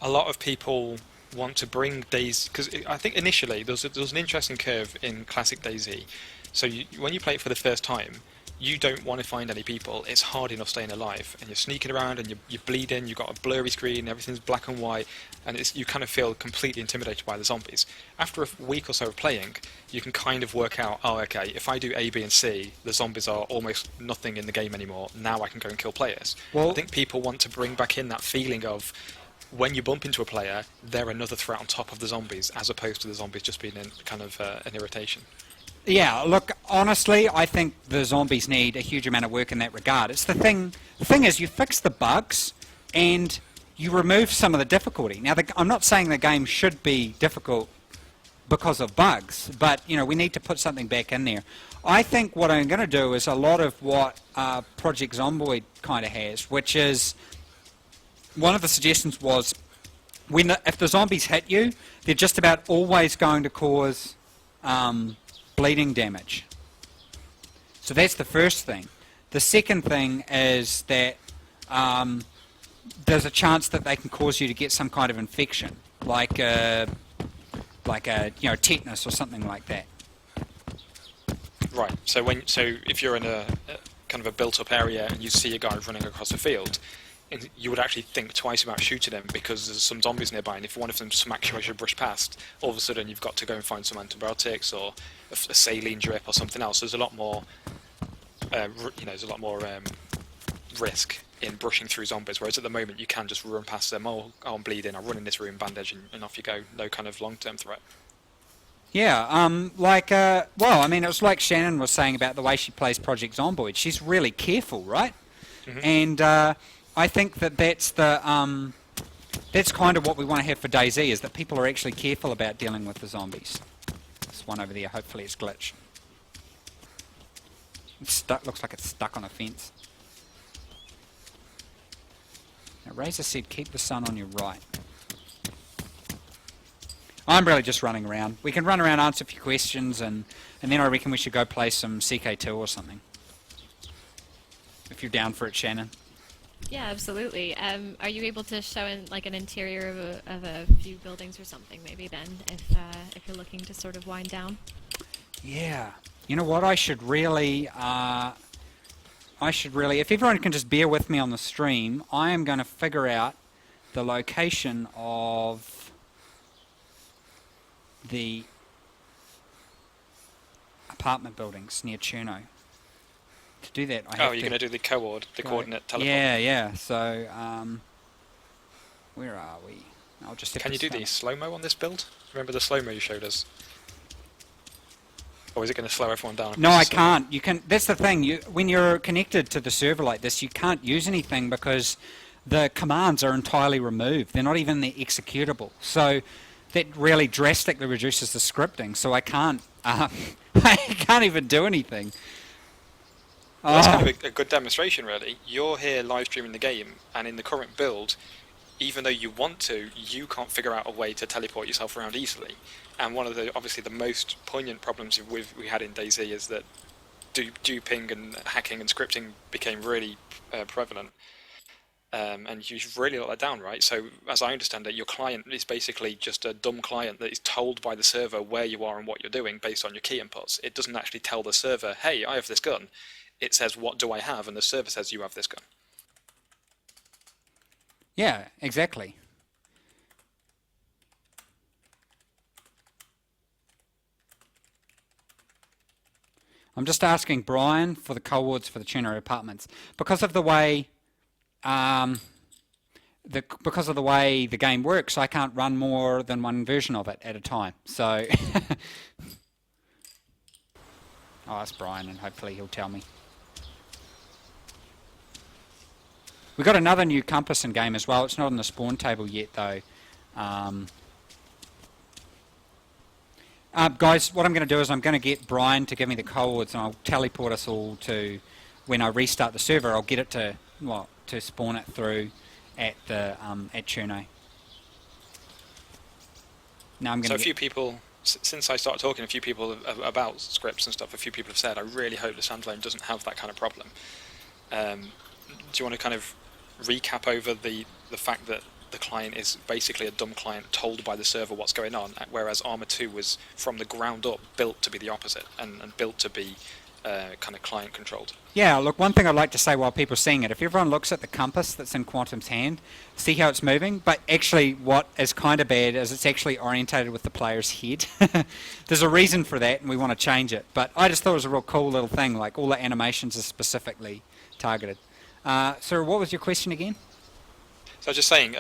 a lot of people want to bring Dayz, because I think initially there was an interesting curve in classic DayZ. So when you play it for the first time, you don't want to find any people. It's hard enough staying alive, and you're sneaking around, and you're bleeding. You've got a blurry screen, everything's black and white, and you kind of feel completely intimidated by the zombies. After a week or so of playing, you can kind of work out, oh, okay, if I do A, B, and C, the zombies are almost nothing in the game anymore. Now I can go and kill players. Well, I think people want to bring back in that feeling of when you bump into a player, they're another threat on top of the zombies, as opposed to the zombies just being kind of an irritation. Yeah, look, honestly, I think the zombies need a huge amount of work in that regard. It's the thing is, you fix the bugs and you remove some of the difficulty. Now, I'm not saying the game should be difficult because of bugs, but, you know, we need to put something back in there. I think what I'm going to do is a lot of what Project Zomboid kind of has, which is, one of the suggestions was, if the zombies hit you, they're just about always going to cause bleeding damage. So that's the first thing. The second thing is that there's a chance that they can cause you to get some kind of infection, like a tetanus or something like that. Right. So if you're in a kind of a built-up area and you see a guy running across the field, you would actually think twice about shooting him because there's some zombies nearby, and if one of them smacks you as you brush past, all of a sudden you've got to go and find some antibiotics or a saline drip or something else. There's a lot more, there's a lot more risk in brushing through zombies, whereas at the moment you can just run past them. Oh, I'm bleeding. I'll run in this room, bandage, and off you go. No kind of long-term threat. Yeah, well, I mean, it was like Shannon was saying about the way she plays Project Zomboid. She's really careful, right? Mm-hmm. And I think that's kind of what we want to have for Dayz, is that people are actually careful about dealing with the zombies. This one over there, hopefully it's glitched. It's stuck. Looks like it's stuck on a fence. Now, Razor said, keep the sun on your right. I'm really just running around. We can run around, answer a few questions, and then I reckon we should go play some CK2 or something. If you're down for it, Shannon. Yeah, absolutely. Are you able to show in like an interior of a few buildings or something maybe then, if you're looking to sort of wind down? Yeah. You know what? I should really, if everyone can just bear with me on the stream, I am going to figure out the location of the apartment buildings near Cherno. To do that, I have you're going to do the coordinate teleport. Yeah. So, where are we? I'll just have Can you do the slow-mo on this build? Remember the slow-mo you showed us? Or is it going to slow everyone down? No, I can't. You can. That's the thing. When you're connected to the server like this, you can't use anything because the commands are entirely removed. They're not even the executable. So that really drastically reduces the scripting. So I can't. I can't even do anything. Well, that's kind of a good demonstration, really. You're here live streaming the game, and in the current build, even though you want to, you can't figure out a way to teleport yourself around easily. And one of the, obviously, the most poignant problems we had in Dayz is that duping and hacking and scripting became really prevalent. And you really let that down, right? So, as I understand it, your client is basically just a dumb client that is told by the server where you are and what you're doing based on your key inputs. It doesn't actually tell the server, hey, I have this gun. It says, what do I have? And the server says, you have this gun. Yeah, exactly. I'm just asking Brian for the cohorts for the Cherno apartments. Because of the way the game works, I can't run more than one version of it at a time. So I'll ask Brian and hopefully he'll tell me. We got another new compass in game as well. It's not on the spawn table yet though. Guys, what I'm going to do is I'm going to get Brian to give me the codes and I'll teleport us all to, when I restart the server, I'll get it to, well, to spawn it through at the at Cherno. Now I'm going so a few people, since I started talking, a few people about scripts and stuff, a few people have said, I really hope the Standalone doesn't have that kind of problem. Do you want to kind of recap over the fact that the client is basically a dumb client told by the server what's going on, whereas Arma 2 was from the ground up built to be the opposite and built to be kind of client controlled? Yeah, look, one thing I'd like to say while people are seeing it, if everyone looks at the compass that's in Quantum's hand, see how it's moving, but actually what is kind of bad is it's actually orientated with the player's head. There's a reason for that and we want to change it, but I just thought it was a real cool little thing, like all the animations are specifically targeted. So what was your question again? So I was just saying,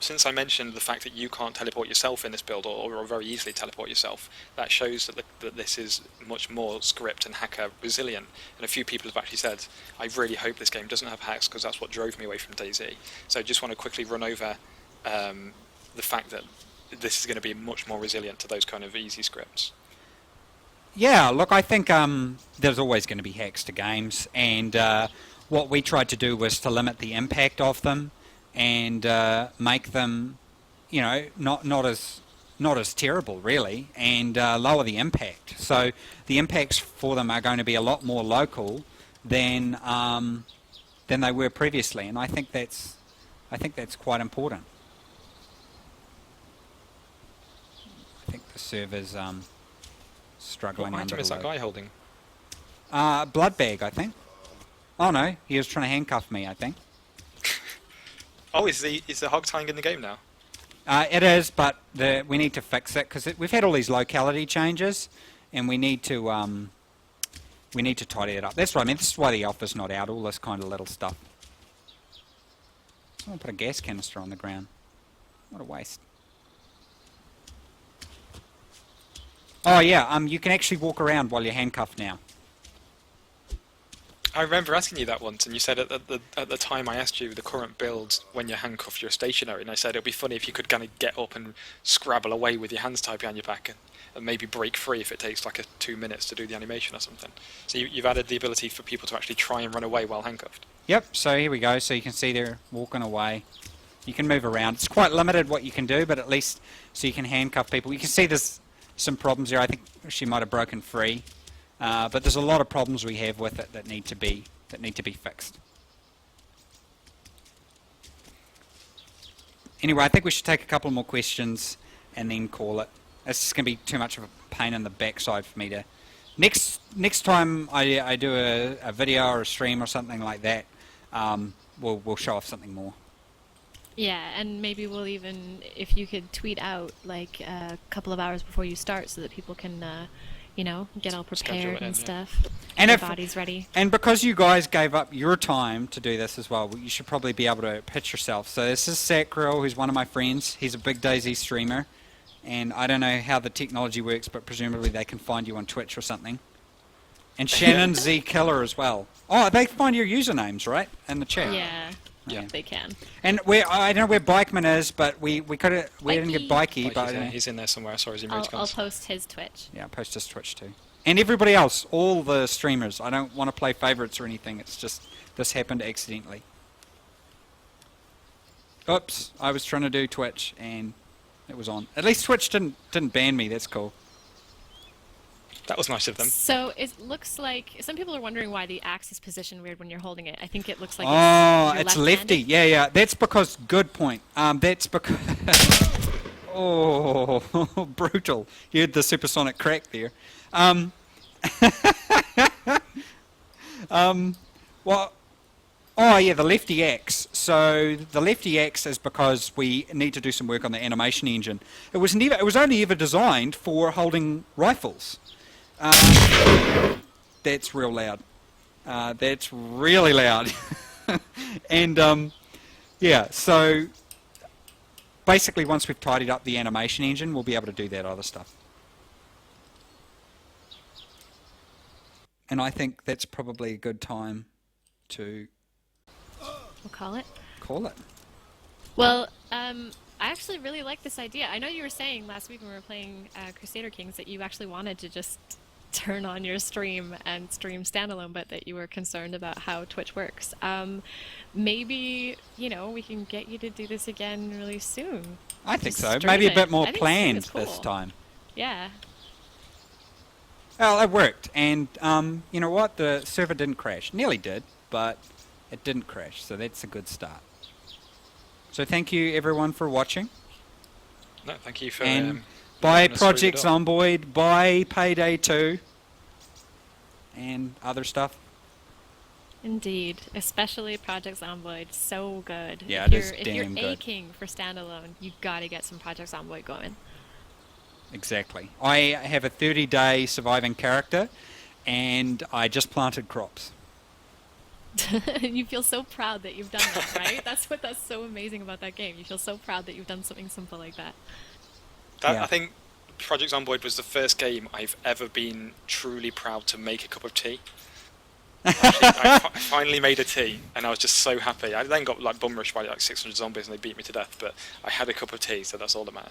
since I mentioned the fact that you can't teleport yourself in this build, or very easily teleport yourself, that shows that this is much more script and hacker resilient. And a few people have actually said, I really hope this game doesn't have hacks because that's what drove me away from Dayz. So I just want to quickly run over the fact that this is going to be much more resilient to those kind of easy scripts. Yeah, look, I think there's always going to be hacks to games, and what we tried to do was to limit the impact of them and make them, you know, not as terrible really, and lower the impact. So the impacts for them are going to be a lot more local than they were previously, and I think that's quite important. I think the server's struggling. What item is that guy holding? Blood bag, I think. Oh no, he was trying to handcuff me, I think. Oh, is the hog tying in the game now? It is, but we need to fix it because we've had all these locality changes, and we need to We need to tidy it up. That's what I meant. This is why the alpha's not out, all this kind of little stuff. Someone put a gas canister on the ground. What a waste. Oh yeah, you can actually walk around while you're handcuffed now. I remember asking you that once, and you said at the time I asked you the current build when you're handcuffed, you're stationary, and I said it'd be funny if you could kind of get up and scrabble away with your hands tied behind your back and maybe break free if it takes like 2 minutes to do the animation or something. So you've added the ability for people to actually try and run away while handcuffed. Yep, so here we go. So you can see they're walking away. You can move around. It's quite limited what you can do, but at least so you can handcuff people. You can see there's some problems there. I think she might have broken free. But there's a lot of problems we have with it that need to be fixed. Anyway, I think we should take a couple more questions and then call it. It's just going to be too much of a pain in the backside for me to... Next time I do a video or a stream or something like that, we'll show off something more. Yeah, and maybe we'll even, if you could tweet out like a couple of hours before you start so that people can... get all prepared and stuff. And get if their bodies ready. And because you guys gave up your time to do this as well, you should probably be able to pitch yourself. So this is Sackrell, who's one of my friends. He's a big Dayz streamer, and I don't know how the technology works, but presumably they can find you on Twitch or something. And Shannon Z Killer as well. Oh, they find your usernames, right, in the chat. Yeah. Yeah. They can. And I don't know where Bikeman is, but we didn't get Bikey, but He's in there somewhere. I saw his emoticons. I'll post his Twitch. Yeah, post his Twitch too. And everybody else, all the streamers. I don't want to play favorites or anything. It's just this happened accidentally. Oops, I was trying to do Twitch and it was on. At least Twitch didn't ban me. That's cool. That was nice of them. So it looks like some people are wondering why the axe is positioned weird when you're holding it. I think it looks like it's lefty. Yeah. That's because good point. That's because oh, brutal. You heard the supersonic crack there. Well, oh yeah, the lefty axe. So the lefty axe is because we need to do some work on the animation engine. It was only ever designed for holding rifles. That's real loud. That's really loud. And yeah, so basically once we've tidied up the animation engine, we'll be able to do that other stuff. And I think that's probably a good time to We'll call it. call it. Well, I actually really like this idea. I know you were saying last week when we were playing Crusader Kings that you actually wanted to just turn on your stream and stream standalone, but that you were concerned about how Twitch works. Maybe, we can get you to do this again really soon. I think Just so. stream Maybe a it. bit more I think stream planned is cool. this time. Yeah. Well, it worked, and you know what? The server didn't crash. Nearly did, but it didn't crash, so that's a good start. So thank you everyone for watching. No, thank you for... And buy Project Zomboid, buy Payday 2, and other stuff. Indeed, especially Project Zomboid, so good. Yeah, if it is if damn you're good. aching for standalone, you gotta get some Project Zomboid going. Exactly. I have a 30-day surviving character, and I just planted crops. You feel so proud that you've done that, right? That's so amazing about that game. You feel so proud that you've done something simple like that. Yeah. I think Project Zomboid was the first game I've ever been truly proud to make a cup of tea. Actually, I finally made a tea, and I was just so happy. I then got bum rushed by 600 zombies, and they beat me to death. But I had a cup of tea, so that's all that mattered.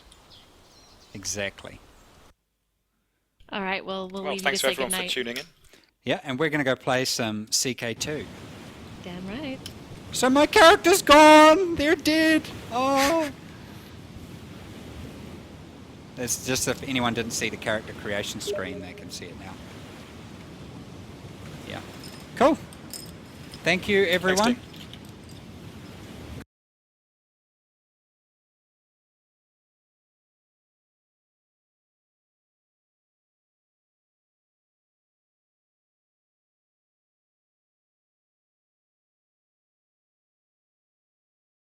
Exactly. All right, well, we'll leave you to thanks to say everyone goodnight. for tuning in. Yeah, and we're going to go play some CK2. Damn right. So my character's gone! They're dead! Oh! It's just if anyone didn't see the character creation screen, they can see it now. Yeah. Cool. Thank you, everyone. Thanks, Steve.